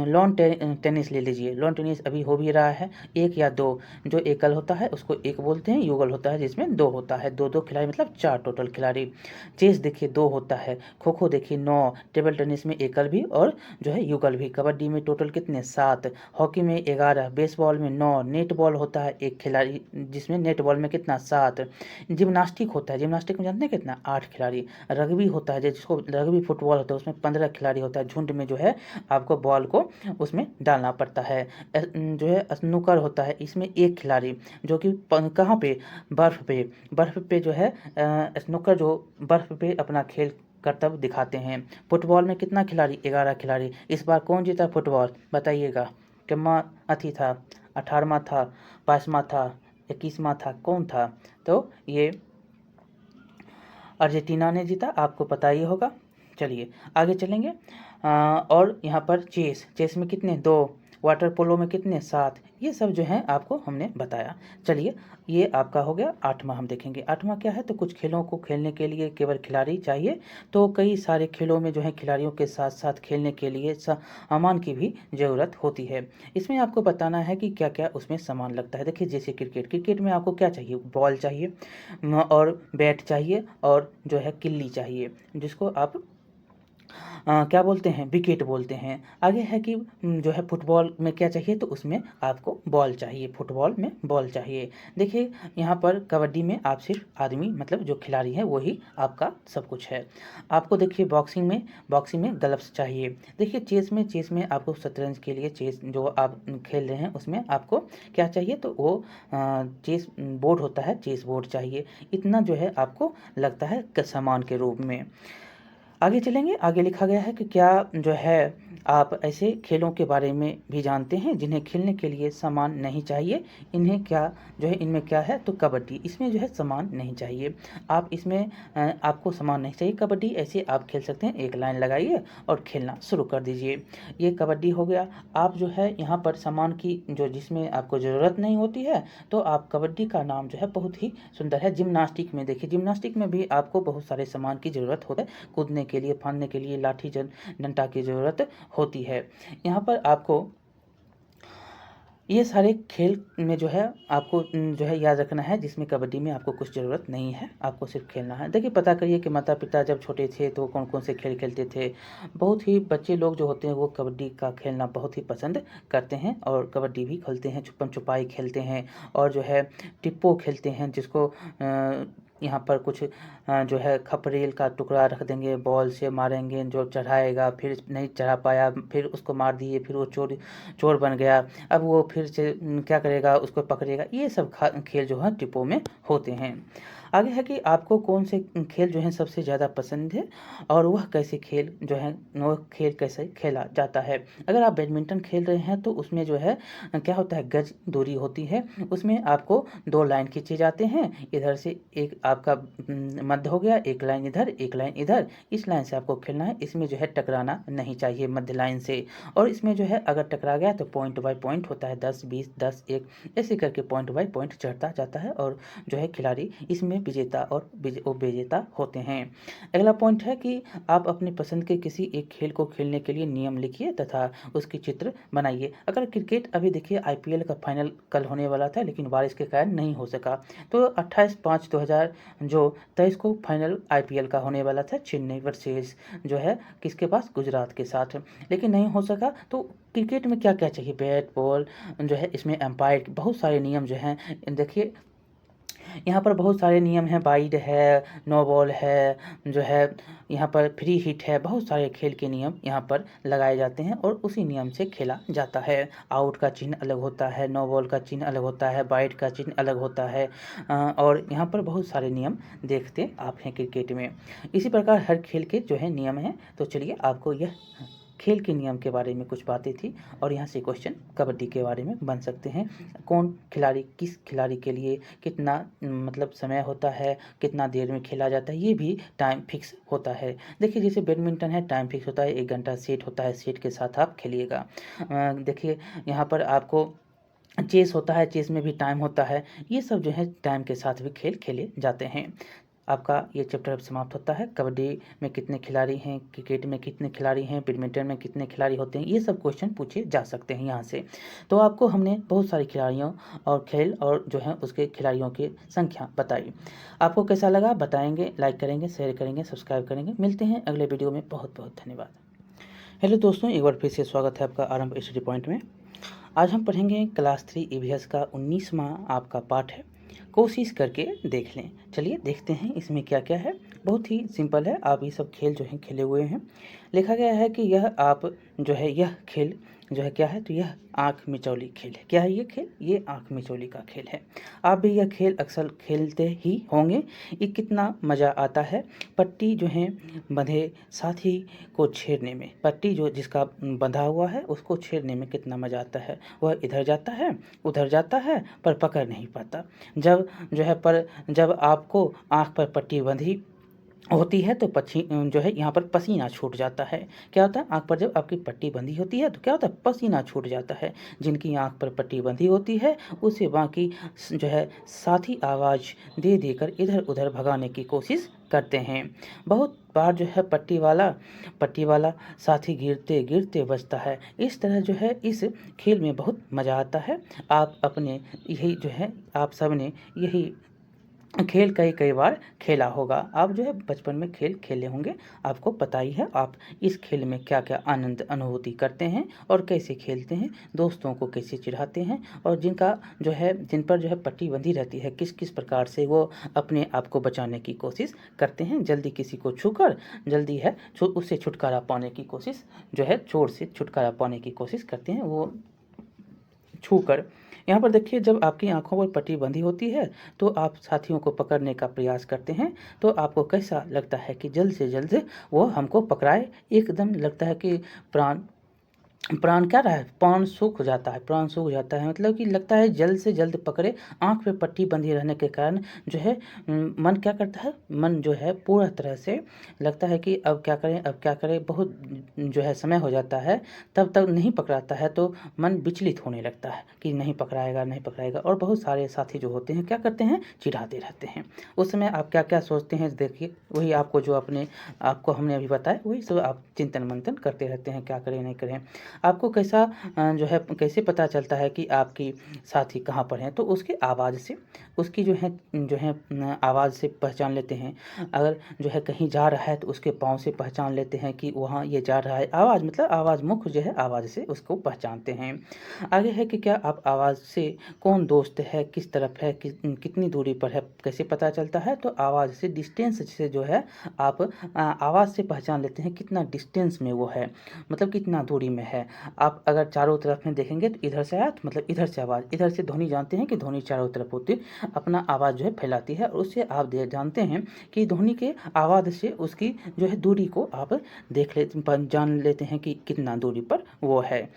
लॉन टेनिस ले लीजिए। लॉन टेनिस अभी हो भी रहा है, 1 या 2। जो एकल होता है उसको 1 बोलते हैं, युगल होता है जिसमें 2 होता है। 2-2 खिलाड़ी मतलब 4 टोटल खिलाड़ी। चेस देखिए 2 होता है। खो खो देखिए 9, टेबल टेनिस में एकल भी और जो है युगल भी। कबड्डी में टोटल कितने? 7। हॉकी में 11, बेसबॉल में 9, नेट बॉल होता है 1 खिलाड़ी जिसमें नेट बॉल में कितना? 7। जिम्नास्टिक होता है। जिम्नास्टिक में जानते हैं कितना? 8 खिलाड़ी। रग्बी होता है जिसको रग्बी फुटबॉल होता है, उसमें 15 खिलाड़ी होता है। झुंड में जो है आपको बॉल को उसमें डालना पड़ता है। जो है स्नूकर होता है, इसमें 1 खिलाड़ी जो कि कहाँ पे? बर्फ पे जो है स्नूकर जो बर्फ पे अपना खेल करतब दिखाते हैं। फुटबॉल में कितना खिलाड़ी? 11 खिलाड़ी। इस बार कौन जीता फुटबॉल? बताइएगा। कितना अथी था? 18वां था, 22वां था, 21वां था, कौन था? तो ये अर्जेंटीना ने जीता, आपको पता ही होगा। चलिए आगे चलेंगे। और यहाँ पर चेस में कितने? 2। वाटर पोलो में कितने? 7। ये सब जो है आपको हमने बताया। चलिए ये आपका हो गया 8वां। हम देखेंगे 8वां क्या है। तो कुछ खेलों को खेलने के लिए केवल खिलाड़ी चाहिए। तो कई सारे खेलों में जो है खिलाड़ियों के साथ साथ खेलने के लिए सामान की भी ज़रूरत होती है। इसमें आपको बताना है कि क्या क्या उसमें सामान लगता है। देखिए जैसे क्रिकेट में आपको क्या चाहिए? बॉल चाहिए और बैट चाहिए और जो है किल्ली चाहिए, जिसको आप क्या बोलते हैं? विकेट बोलते हैं। आगे है कि जो है फुटबॉल में क्या चाहिए? तो उसमें आपको बॉल चाहिए। फुटबॉल में बॉल चाहिए। देखिए यहाँ पर कबड्डी में आप सिर्फ आदमी मतलब जो खिलाड़ी है वही आपका सब कुछ है। आपको देखिए बॉक्सिंग में ग्लव्स चाहिए। देखिए चेस में आपको शतरंज के लिए चेस जो आप खेल रहे हैं उसमें आपको क्या चाहिए? तो वो चेस बोर्ड होता है, चेस बोर्ड चाहिए। इतना जो है आपको लगता है सामान के रूप में। आगे चलेंगे। आगे लिखा गया है कि क्या जो है आप ऐसे खेलों के बारे में भी जानते हैं जिन्हें खेलने के लिए सामान नहीं चाहिए। इन्हें क्या जो है इनमें क्या है? तो कबड्डी। इसमें जो है सामान नहीं चाहिए। आप इसमें आपको सामान नहीं चाहिए। कबड्डी ऐसे आप खेल सकते हैं, एक लाइन लगाइए और खेलना शुरू कर दीजिए। ये कबड्डी हो गया। आप जो है यहाँ पर सामान की जो जिसमें आपको ज़रूरत नहीं होती है, तो आप कबड्डी का नाम जो है बहुत ही सुंदर है। जिम्नास्टिक में देखिए, जिम्नास्टिक में भी आपको बहुत सारे सामान की ज़रूरत होती है। कूदने के लिए, फांदने के लिए लाठी डंडा की ज़रूरत होती है। यहाँ पर आपको ये सारे खेल में जो है आपको जो है याद रखना है, जिसमें कबड्डी में आपको कुछ ज़रूरत नहीं है, आपको सिर्फ खेलना है। देखिए पता करिए कि माता पिता जब छोटे थे तो कौन कौन से खेल खेलते थे। बहुत ही बच्चे लोग जो होते हैं वो कबड्डी का खेलना बहुत ही पसंद करते हैं और कबड्डी भी खेलते हैं, छुपन छुपाई खेलते हैं और जो है टिप्पो खेलते हैं, जिसको यहाँ पर कुछ जो है खपरेल का टुकड़ा रख देंगे, बॉल से मारेंगे, जो चढ़ाएगा फिर नहीं चढ़ा पाया फिर उसको मार दिए, फिर वो चोर बन गया, अब वो फिर से क्या करेगा? उसको पकड़ेगा। ये सब खेल जो है टिप्पो में होते हैं। आगे है कि आपको कौन से खेल जो हैं सबसे ज़्यादा पसंद है और वह कैसे खेल जो है वह खेल कैसे खेला जाता है। अगर आप बैडमिंटन खेल रहे हैं तो उसमें जो है क्या होता है? गज दूरी होती है। उसमें आपको 2 लाइन खींचे जाते हैं। इधर से एक आपका मध्य हो गया, एक लाइन इधर, एक लाइन इधर। इस लाइन से आपको खेलना है। इसमें जो है टकराना नहीं चाहिए मध्य लाइन से। और इसमें जो है अगर टकरा गया तो पॉइंट बाय पॉइंट होता है, 10, 20, 10, 1 ऐसे करके पॉइंट बाय पॉइंट चढ़ता जाता है और जो है खिलाड़ी इसमें विजेता और उपविजेता होते हैं। अगला पॉइंट है कि आप अपनी पसंद के किसी एक खेल को खेलने के लिए नियम लिखिए तथा उसकी चित्र बनाइए। अगर क्रिकेट अभी देखिए आईपीएल का फाइनल कल होने वाला था, लेकिन बारिश के कारण नहीं हो सका, तो 28/5/2000 जो 23 को फाइनल IPL का होने वाला था, चेन्नई वर्सेस जो है किसके पास, गुजरात के साथ, लेकिन नहीं हो सका। तो क्रिकेट में क्या क्या चाहिए, बैट बॉल जो है, इसमें एम्पायर बहुत सारे नियम जो हैं, देखिए यहाँ पर बहुत सारे नियम हैं, वाइड है, नो बॉल है, जो है यहाँ पर फ्री हिट है, बहुत सारे खेल के नियम यहाँ पर लगाए जाते हैं और उसी नियम से खेला जाता है। आउट का चिन्ह अलग होता है, नो बॉल का चिन्ह अलग होता है, वाइड का चिन्ह अलग होता है, और यहाँ पर बहुत सारे नियम देखते आप हैं क्रिकेट में। इसी प्रकार हर खेल के जो है नियम हैं। तो चलिए आपको यह खेल के नियम के बारे में कुछ बातें थी, और यहाँ से क्वेश्चन कबड्डी के बारे में बन सकते हैं। कौन खिलाड़ी किस खिलाड़ी के लिए कितना मतलब समय होता है, कितना देर में खेला जाता है, ये भी टाइम फिक्स होता है। देखिए जैसे बैडमिंटन है, टाइम फिक्स होता है, 1 घंटा सेट होता है, सेट के साथ आप खेलिएगा। देखिए यहाँ पर आपको चेस होता है, चेस में भी टाइम होता है। ये सब जो है टाइम के साथ भी खेल खेले जाते हैं। आपका ये चैप्टर अब समाप्त होता है। कबड्डी में कितने खिलाड़ी हैं, क्रिकेट में कितने खिलाड़ी हैं, बैडमिंटन में कितने खिलाड़ी होते हैं, ये सब क्वेश्चन पूछे जा सकते हैं यहाँ से। तो आपको हमने बहुत सारे खिलाड़ियों और खेल और जो है उसके खिलाड़ियों की संख्या बताई। आपको कैसा लगा बताएंगे, लाइक करेंगे, शेयर करेंगे, सब्सक्राइब करेंगे। मिलते हैं अगले वीडियो में। बहुत बहुत धन्यवाद। हेलो दोस्तों, एक बार फिर से स्वागत है आपका आरंभ स्टडी पॉइंट में। आज हम पढ़ेंगे क्लास 3 EVS का 19वां आपका पाठ है। कोशिश करके देख लें। चलिए देखते हैं इसमें क्या क्या है। बहुत ही सिंपल है, आप ये सब खेल जो हैं खेले हुए हैं। लिखा गया है कि यह आप जो है यह खेल जो है क्या है, तो यह आँख मिचौली खेल है। क्या है ये खेल? ये आँख मिचौली का खेल है। आप भी यह खेल अक्सर खेलते ही होंगे। ये कितना मज़ा आता है पट्टी जो है बंधे साथी को छेड़ने में। पट्टी जो जिसका बंधा हुआ है उसको छेड़ने में कितना मज़ा आता है। वह इधर जाता है उधर जाता है पर पकड़ नहीं पाता। जब आपको आँख पर पट्टी बंधी होती है तो जो है यहाँ पर पसीना छूट जाता है। क्या होता है, आँख पर जब आपकी पट्टी बंधी होती है तो क्या होता है, पसीना छूट जाता है। जिनकी आँख पर पट्टी बंधी होती है उसे बाकी जो है साथी आवाज़ दे देकर इधर उधर भगाने की कोशिश करते हैं। बहुत बार जो है पट्टी वाला साथी गिरते गिरते बचता है। इस तरह जो है इस खेल में बहुत मज़ा आता है। आप सब ने यही खेल कई बार खेला होगा। आप जो है बचपन में खेल खेले होंगे, आपको पता ही है आप इस खेल में क्या क्या आनंद अनुभूति करते हैं और कैसे खेलते हैं, दोस्तों को कैसे चिढ़ाते हैं, और जिन पर जो है पट्टी बंधी रहती है किस किस प्रकार से वो अपने आप को बचाने की कोशिश करते हैं। जल्दी किसी को छूकर उससे छुटकारा पाने की कोशिश जो है, चोर से छुटकारा पाने की कोशिश करते हैं वो छूकर। यहाँ पर देखिए जब आपकी आंखों पर पट्टी बंधी होती है तो आप साथियों को पकड़ने का प्रयास करते हैं। तो आपको कैसा लगता है कि जल्द से जल्द वो हमको पकड़ाए। एकदम लगता है कि प्राण क्या रहा है, प्राण सूख जाता है, प्राण सूख जाता है, मतलब कि लगता है जल्द से जल्द पकड़े। आँख पे पट्टी बंधी रहने के कारण जो है मन क्या करता है, मन जो है पूरा तरह से लगता है कि अब क्या करें, बहुत जो है समय हो जाता है, तब तक नहीं पकड़ाता है तो मन विचलित होने लगता है कि नहीं पकड़ाएगा। और बहुत सारे साथी जो होते हैं क्या करते हैं, चिढ़ाते रहते हैं। उस समय आप क्या क्या सोचते हैं, देखिए वही आपको हमने अभी बताया, वही सब आप चिंतन मंथन करते रहते हैं, क्या करें नहीं करें। आपको कैसे पता चलता है कि आपकी साथी कहाँ पर हैं, तो उसके आवाज़ से, उसकी जो है आवाज़ से पहचान लेते हैं। अगर जो है कहीं जा रहा है तो उसके पाँव से पहचान लेते हैं कि वहाँ ये जा रहा है। आवाज़ मतलब आवाज़, मुख जो है आवाज़ से उसको पहचानते हैं। आगे है कि क्या आप आवाज़ से कौन दोस्त है, किस तरफ है, कितनी दूरी पर है, कैसे पता चलता है, तो आवाज़ से, डिस्टेंस से जो है आप आवाज़ से पहचान लेते हैं कितना डिस्टेंस में वो है, मतलब कितना दूरी में है। आप अगर चारों तरफ में देखेंगे तो इधर से आया तो मतलब इधर से आवाज़, इधर से ध्वनि, जानते हैं कि ध्वनि चारों तरफ होती है, अपना आवाज़ जो है फैलाती है, और उससे आप जानते हैं कि ध्वनि के आवाज़ से उसकी जो है दूरी को आप जान लेते हैं कि कितना दूरी पर वो है।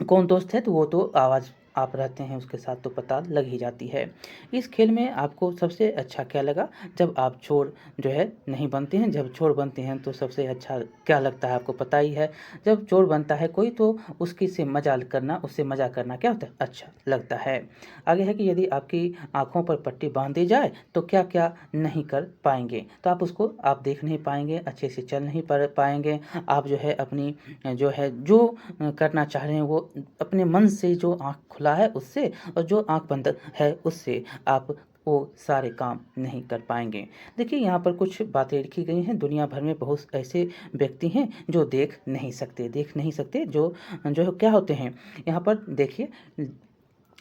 कौन दोस्त है, तो वो तो आवाज़ आप रहते हैं उसके साथ तो पता लग ही जाती है। इस खेल में आपको सबसे अच्छा क्या लगा, जब आप चोर जो है नहीं बनते हैं। जब चोर बनते हैं तो सबसे अच्छा क्या लगता है, आपको पता ही है। जब चोर बनता है कोई तो उससे मजा करना क्या होता है, अच्छा लगता है। आगे है कि यदि आपकी आँखों पर पट्टी बांध दी जाए तो क्या क्या नहीं कर पाएंगे, तो आप देख नहीं पाएंगे, अच्छे से चल नहीं पाएंगे। आप जो है अपनी जो करना चाह रहे हैं वो अपने मन से, जो आँख खुला है उससे और जो आँख बंद है उससे आप वो सारे काम नहीं कर पाएंगे। देखिए यहाँ पर कुछ बातें लिखी गई हैं। दुनिया भर में बहुत ऐसे व्यक्ति हैं जो देख नहीं सकते, जो जो है क्या होते हैं यहाँ पर देखिए,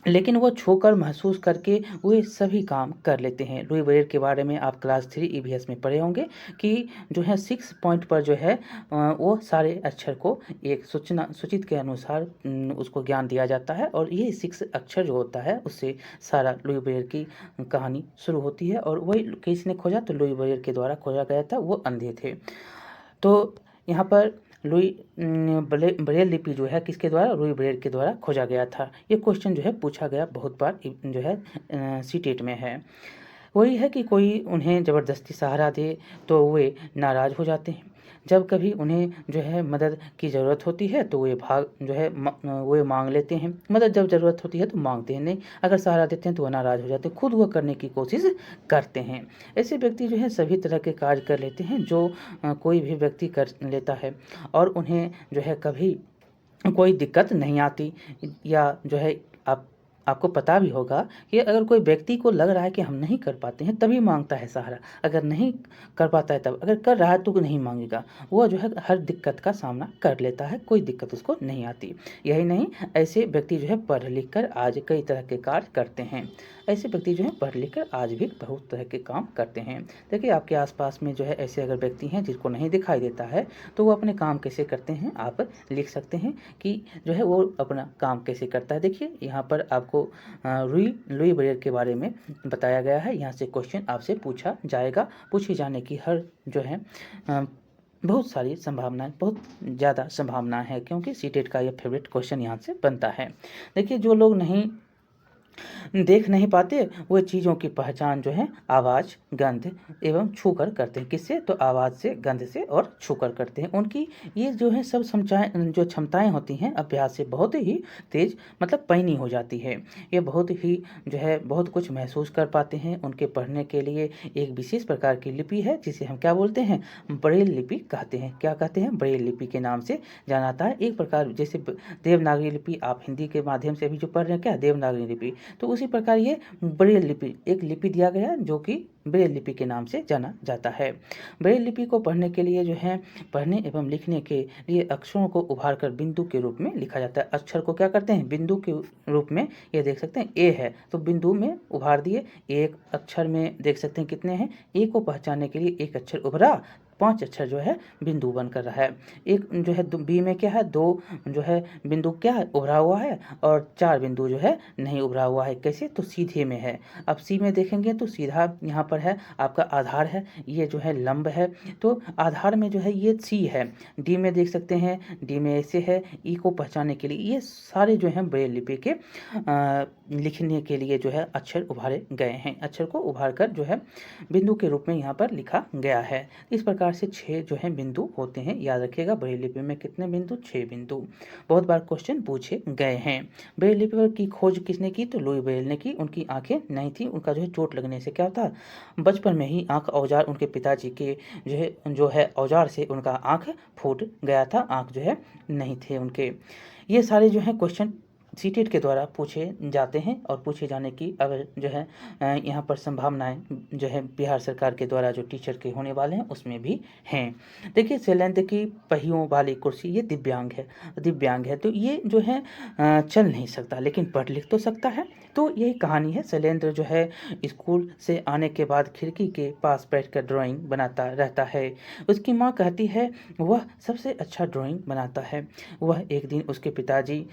लेकिन वो छूकर महसूस करके वे सभी काम कर लेते हैं। लुई ब्रेल के बारे में आप क्लास 3 ईवीएस में पढ़े होंगे कि जो है 6 पॉइंट पर जो है वो सारे अक्षर को एक सूचित के अनुसार उसको ज्ञान दिया जाता है, और ये 6 अक्षर जो होता है उससे सारा लुई ब्रेल की कहानी शुरू होती है। और वही किसने खोजा, तो लुई ब्रेल के द्वारा खोजा गया था, वो अंधे थे। तो यहाँ पर लुई ब्रेल लिपि जो है किसके द्वारा, लुई ब्रेल के द्वारा खोजा गया था। ये क्वेश्चन जो है पूछा गया बहुत बार जो है सीटेट में है। वही है कि कोई उन्हें ज़बरदस्ती सहारा दे तो वे नाराज़ हो जाते हैं। जब कभी उन्हें जो है मदद की ज़रूरत होती है तो वे वे मांग लेते हैं। मदद जब ज़रूरत होती है तो मांगते हैं नहीं, अगर सहारा देते हैं तो वह नाराज़ हो जाते हैं, खुद वह करने की कोशिश करते हैं। ऐसे व्यक्ति जो है सभी तरह के कार्य कर लेते हैं जो कोई भी व्यक्ति कर लेता है, और उन्हें जो है कभी कोई दिक्कत नहीं आती। या जो है आपको पता भी होगा कि अगर कोई व्यक्ति को लग रहा है कि हम नहीं कर पाते हैं तभी मांगता है सहारा, अगर नहीं कर पाता है तब, अगर कर रहा है तो नहीं मांगेगा। वो जो है हर दिक्कत का सामना कर लेता है, कोई दिक्कत उसको नहीं आती। यही नहीं, ऐसे व्यक्ति जो है पढ़ लिख कर आज कई तरह के कार्य करते हैं। ऐसे व्यक्ति जो है पढ़ लिख कर आज भी बहुत तरह के काम करते हैं। देखिए आपके आसपास में जो है ऐसे अगर व्यक्ति हैं जिसको नहीं दिखाई देता है तो वो अपने काम कैसे करते हैं आप लिख सकते हैं कि जो है वो अपना काम कैसे करता है। देखिए यहाँ पर आपको लुई ब्रेल के बारे में बताया गया है। यहाँ से क्वेश्चन आपसे पूछा जाएगा, पूछे जाने की हर जो है बहुत सारी संभावनाएं, बहुत ज़्यादा संभावनाएं हैं, क्योंकि सीटेट का ये फेवरेट क्वेश्चन यहाँ से बनता है। देखिए जो लोग देख नहीं पाते वो चीज़ों की पहचान जो है आवाज़, गंध एवं छूकर करते हैं। किससे, तो आवाज़ से, गंध से और छूकर करते हैं। उनकी ये जो है सब क्षमताएं होती हैं अभ्यास से बहुत ही तेज मतलब पैनी हो जाती है। ये बहुत ही जो है बहुत कुछ महसूस कर पाते हैं। उनके पढ़ने के लिए एक विशेष प्रकार की लिपि है जिसे हम क्या बोलते हैं, ब्रेल लिपि कहते हैं। क्या कहते हैं, ब्रेल लिपि के नाम से जाना जाता है। एक प्रकार जैसे देवनागरी लिपि आप हिंदी के माध्यम से अभी जो पढ़ रहे हैं, क्या देवनागरी लिपि, तो उसी प्रकार ये ब्रेल लिपि, एक लिपि दिया गया जो कि ब्रेल लिपि के नाम से जाना जाता है। ब्रेल लिपि को पढ़ने के लिए जो है पढ़ने एवं लिखने के लिए अक्षरों को उभार कर बिंदु के रूप में लिखा जाता है। अक्षर को क्या करते हैं, बिंदु के रूप में, ये देख सकते हैं ए है तो बिंदु में उभार दिए। एक अक्षर में देख सकते हैं कितने हैं, ए को पहचानने के लिए एक अक्षर उभरा, 5 अक्षर जो है बिंदु बन कर रहा है। एक जो है बी में क्या है, 2 जो है बिंदु क्या है उभरा हुआ है, और 4 बिंदु जो है नहीं उभरा हुआ है। कैसे, तो सीधे में है। अब सी में देखेंगे तो सीधा यहाँ पर है आपका आधार है, ये जो है लंब है, तो आधार में जो है ये सी है। डी में देख सकते हैं, डी में ऐसे है। ई को पहचानने के लिए ये सारे जो है ब्रेल लिपि के लिखने के लिए जो है अक्षर उभारे गए हैं। अक्षर को उभार कर जो है बिंदु के रूप में यहाँ पर लिखा गया है। इस प्रकार से 6 जो है बिंदु होते हैं। याद रखिएगा ब्रेल लिपि में कितने बिंदु, 6 बिंदु। बहुत बार क्वेश्चन पूछे गए हैं। ब्रेल लिपि की खोज किसने की, तो लुई ब्रेल ने की। उनकी आंखें नहीं थी, उनका जो है चोट लगने से क्या होता, बचपन में ही आंख औजार, उनके पिताजी के जो है औजार से उनका आंख फूट गया था, आंख जो है नहीं थे उनके। ये सारे जो है क्वेश्चन सीटेट के द्वारा पूछे जाते हैं, और पूछे जाने की अब जो है यहाँ पर संभावनाएं जो है बिहार सरकार के द्वारा जो टीचर के होने वाले हैं उसमें भी हैं। देखिए शैलेंद्र की पहियों वाली कुर्सी, ये दिव्यांग है तो ये जो है चल नहीं सकता लेकिन पढ़ लिख तो सकता है। तो यही कहानी है। शैलेंद्र जो है स्कूल से आने के बाद खिड़की के पास बैठकर ड्राइंग बनाता रहता है। उसकी माँ कहती है वह सबसे अच्छा ड्राइंग बनाता है। वह एक दिन उसके पिताजी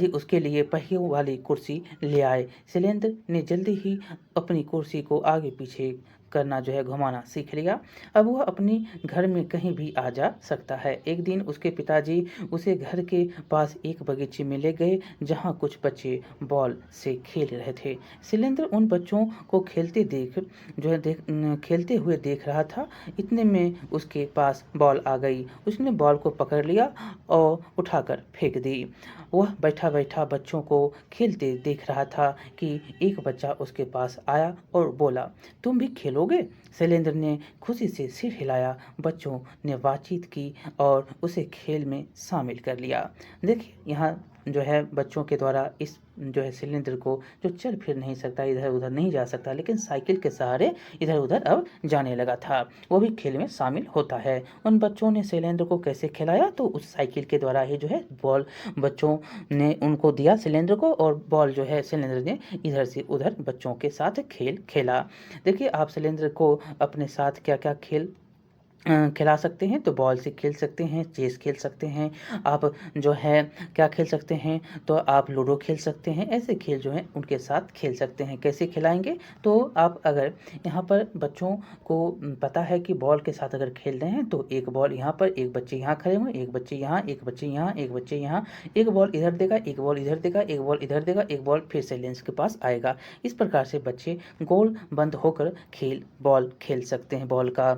उसके लिए पहियों वाली कुर्सी ले आए। शैलेंद्र ने जल्दी ही अपनी कुर्सी को आगे पीछे करना जो है घुमाना सीख लिया। अब वह अपनी घर में कहीं भी आ जा सकता है। एक दिन उसके पिताजी उसे घर के पास एक बगीचे में ले गए जहां कुछ बच्चे बॉल से खेल रहे थे। शैलेंद्र उन बच्चों को खेलते हुए देख रहा था। इतने में उसके पास बॉल आ गई। उसने बॉल को पकड़ लिया और उठाकर फेंक दी। वह बैठा बैठा बच्चों को खेलते देख रहा था कि एक बच्चा उसके पास आया और बोला, तुम भी खेलोगे? शैलेंद्र ने खुशी से सिर हिलाया। बच्चों ने बातचीत की और उसे खेल में शामिल कर लिया। देखिए यहाँ जो है बच्चों के द्वारा इस जो है सिलेंडर को, जो चल फिर नहीं सकता, इधर उधर नहीं जा सकता, लेकिन साइकिल के सहारे इधर उधर अब जाने लगा था, वो भी खेल में शामिल होता है। उन बच्चों ने सिलेंडर को कैसे खिलाया, तो उस साइकिल के द्वारा ही जो है बॉल बच्चों ने उनको दिया सिलेंडर को, और बॉल जो है सिलेंडर ने इधर से उधर बच्चों के साथ खेल खेला। देखिए आप सिलेंडर को अपने साथ क्या क्या खेल खिला सकते हैं, तो बॉल से खेल सकते हैं, चेस खेल सकते हैं, आप जो है क्या खेल सकते हैं, तो आप लूडो खेल सकते हैं। ऐसे खेल जो हैं उनके साथ खेल सकते हैं। कैसे खिलाएंगे, तो आप अगर यहाँ पर बच्चों को पता है कि बॉल के साथ अगर खेल रहे हैं तो एक बॉल यहाँ पर, एक बच्चे यहाँ खड़े हुए, एक बच्चे यहाँ, एक बच्चे यहाँ, एक बच्चे यहाँ, एक बॉल इधर देगा, एक बॉल इधर देगा, एक बॉल इधर देगा, एक बॉल फिर से लेंस के पास आएगा। इस प्रकार से बच्चे गोल बंद होकर बॉल खेल सकते हैं बॉल का।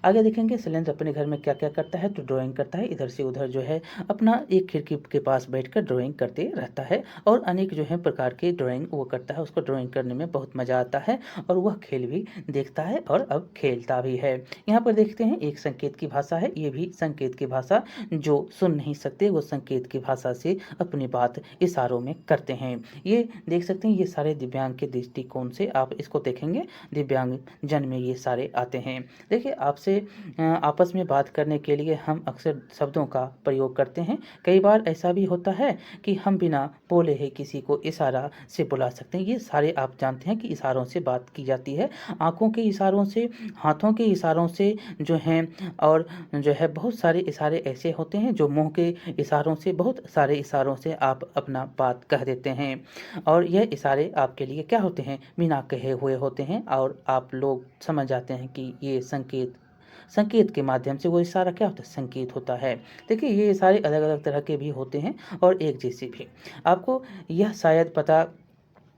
आगे देखेंगे सिलेंडर अपने घर में क्या क्या करता है, तो ड्राइंग करता है, इधर से उधर जो है अपना एक खिड़की के पास बैठकर ड्राइंग करते रहता है, और अनेक जो है प्रकार की ड्राइंग वो करता है। उसको ड्राइंग करने में बहुत मज़ा आता है, और वह खेल भी देखता है और अब खेलता भी है। यहाँ पर देखते हैं एक संकेत की भाषा है, ये भी संकेत की भाषा, जो सुन नहीं सकते वो संकेत की भाषा से अपनी बात इशारों में करते हैं। ये देख सकते हैं, ये सारे दिव्यांग के दृष्टिकोण से आप इसको देखेंगे, दिव्यांग जन में ये सारे आते हैं। देखिए आपसे आपस में बात करने के लिए हम अक्सर शब्दों का प्रयोग करते हैं। कई बार ऐसा भी होता है कि हम बिना बोले ही किसी को इशारा से बुला सकते हैं। ये सारे आप जानते हैं कि इशारों से बात की जाती है, आंखों के इशारों से, हाथों के इशारों से जो हैं, और जो है बहुत सारे इशारे ऐसे होते हैं जो मुंह के इशारों से, बहुत सारे इशारों से आप अपना बात कह देते हैं, और यह इशारे आपके लिए क्या होते हैं, बिना कहे हुए होते हैं, और आप लोग समझ जाते हैं कि ये संकेत के माध्यम से, वो इशारा क्या होता है, संकेत होता है। देखिए ये सारे अलग अलग तरह के भी होते हैं और एक जैसे भी। आपको यह शायद पता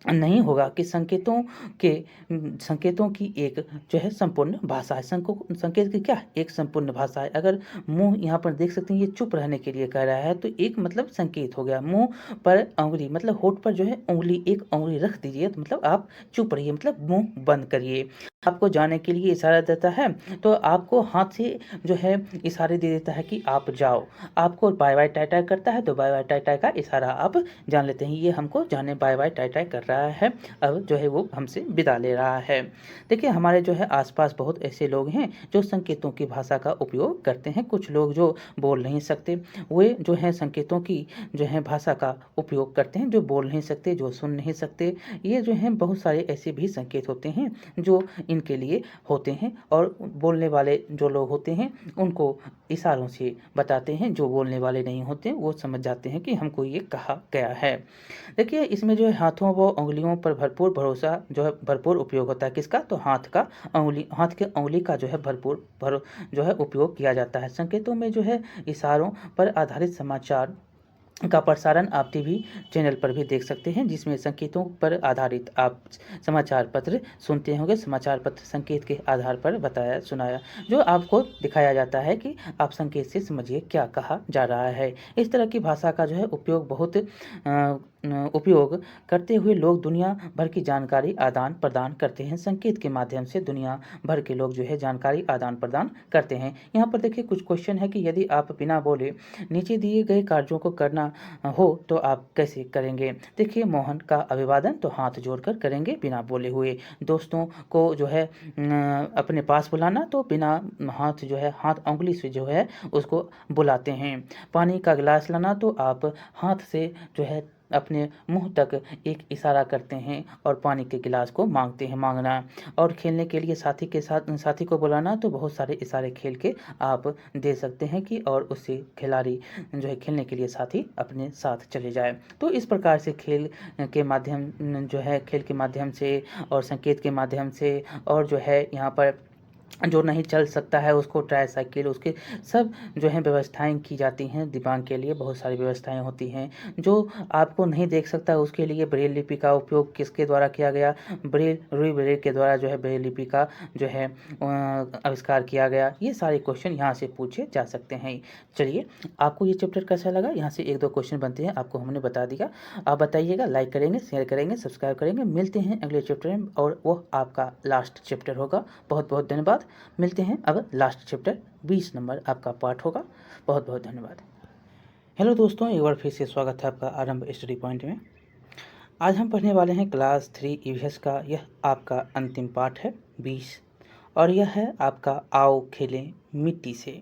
नहीं होगा कि संकेतों की एक जो है संपूर्ण भाषा है। संकेत की क्या एक संपूर्ण भाषा है। अगर मुंह यहाँ पर देख सकते हैं, ये चुप रहने के लिए कह रहा है, तो एक मतलब संकेत हो गया। मुंह पर उंगली, मतलब होठ पर जो है उंगली, एक उंगली रख दीजिए, तो मतलब आप चुप रहिए, मतलब मुंह बंद करिए। आपको जाने के लिए इशारा देता है, तो आपको हाथ से जो है इशारे दे देता है कि आप जाओ। आपको बाय बाय टाटा टाटा करता है, तो बाय बाय टाटा का इशारा आप जान लेते हैं, ये हमको जाने बाय बाय टाटा कर रहा है, अब जो है वो हमसे विदा ले रहा है। देखिए हमारे जो है आसपास बहुत ऐसे लोग हैं जो संकेतों की भाषा का उपयोग करते हैं। कुछ लोग जो बोल नहीं सकते, वे जो है संकेतों की जो है भाषा का उपयोग करते हैं, जो बोल नहीं सकते, जो सुन नहीं सकते। ये जो हैं बहुत सारे ऐसे भी संकेत होते हैं जो इनके लिए होते हैं, और बोलने वाले जो लोग होते हैं उनको इशारों से बताते हैं। जो बोलने वाले नहीं होते वो समझ जाते हैं कि हमको ये कहा गया है। देखिए इसमें जो है हाथों व उंगलियों पर भरपूर भरोसा जो है भरपूर उपयोग होता है। किसका? तो हाथ के उंगली का जो है भरपूर जो है उपयोग किया जाता है। संकेतों में जो है इशारों पर आधारित समाचार का प्रसारण आप टीवी चैनल पर भी देख सकते हैं, जिसमें संकेतों पर आधारित आप समाचार पत्र सुनते होंगे। समाचार पत्र संकेत के आधार पर बताया सुनाया जो आपको दिखाया जाता है कि आप संकेत से समझिए क्या कहा जा रहा है। इस तरह की भाषा का जो है उपयोग करते हुए लोग दुनिया भर की जानकारी आदान प्रदान करते हैं। संकेत के माध्यम से दुनिया भर के लोग जो है जानकारी आदान प्रदान करते हैं। यहाँ पर देखिए कुछ क्वेश्चन है कि यदि आप बिना बोले नीचे दिए गए कार्यों को करना हो तो आप कैसे करेंगे। देखिए मोहन का अभिवादन तो हाथ जोड़कर करेंगे बिना बोले हुए। दोस्तों को जो है अपने पास बुलाना तो बिना हाथ जो है हाथ उंगली से जो है उसको बुलाते हैं। पानी का गिलास लाना तो आप हाथ से जो है अपने मुंह तक एक इशारा करते हैं और पानी के गिलास को मांगते हैं। मांगना और खेलने के लिए साथी को बुलाना तो बहुत सारे इशारे खेल के आप दे सकते हैं कि और उससे खिलाड़ी जो है खेलने के लिए साथी अपने साथ चले जाए। तो इस प्रकार से खेल के माध्यम से और संकेत के माध्यम से और जो है यहाँ पर जो नहीं चल सकता है उसको ट्राईसाइकिल उसके सब जो है व्यवस्थाएं की जाती हैं। दिव्यांग के लिए बहुत सारी व्यवस्थाएं होती हैं। जो आपको नहीं देख सकता उसके लिए ब्रेल लिपि का उपयोग किसके द्वारा किया गया? रूई ब्रेल के द्वारा जो है ब्रेल लिपि का जो है आविष्कार किया गया। ये सारे क्वेश्चन यहाँ से पूछे जा सकते हैं। चलिए आपको ये चैप्टर कैसा लगा? यहाँ से एक दो क्वेश्चन बनते हैं, आपको हमने बता दिया। आप बताइएगा, लाइक करेंगे, शेयर करेंगे, सब्सक्राइब करेंगे। मिलते हैं अगले चैप्टर में और वो आपका लास्ट चैप्टर होगा। बहुत बहुत धन्यवाद। मिलते हैं अब लास्ट चैप्टर 20 नंबर आपका पार्ट होगा। बहुत बहुत धन्यवाद। हेलो दोस्तों, एक बार फिर से स्वागत है आपका आरंभ स्टडी पॉइंट में। आज हम पढ़ने वाले हैं क्लास 3 ईवीएस का। यह आपका अंतिम पाठ है 20, और यह है आपका आओ खेलें मिट्टी से।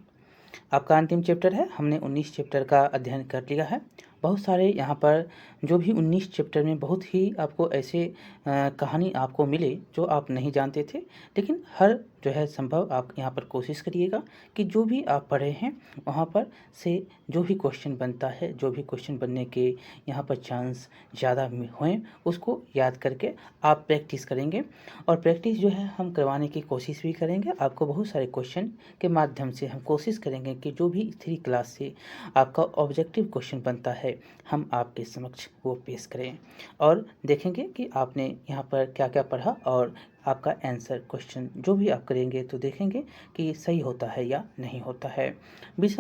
आपका अंतिम चैप्टर है। हमने 19 चैप्टर का अध्ययन कर लिया है। बहुत सारे यहाँ पर जो भी 19 चैप्टर में बहुत ही आपको ऐसे कहानी आपको मिले जो आप नहीं जानते थे, लेकिन हर जो है संभव आप यहाँ पर कोशिश करिएगा कि जो भी आप पढ़े हैं वहाँ पर से जो भी क्वेश्चन बनता है, जो भी क्वेश्चन बनने के यहाँ पर चांस ज़्यादा हों, उसको याद करके आप प्रैक्टिस करेंगे। और प्रैक्टिस जो है हम करवाने की कोशिश भी करेंगे। आपको बहुत सारे क्वेश्चन के माध्यम से हम कोशिश करेंगे कि जो भी 3 क्लास से आपका ऑब्जेक्टिव क्वेश्चन बनता है हम आपके समक्ष वो पेश करें, और देखेंगे कि आपने यहाँ पर क्या क्या पढ़ा, और आपका आंसर क्वेश्चन जो भी आप करेंगे तो देखेंगे कि सही होता है या नहीं होता है। 20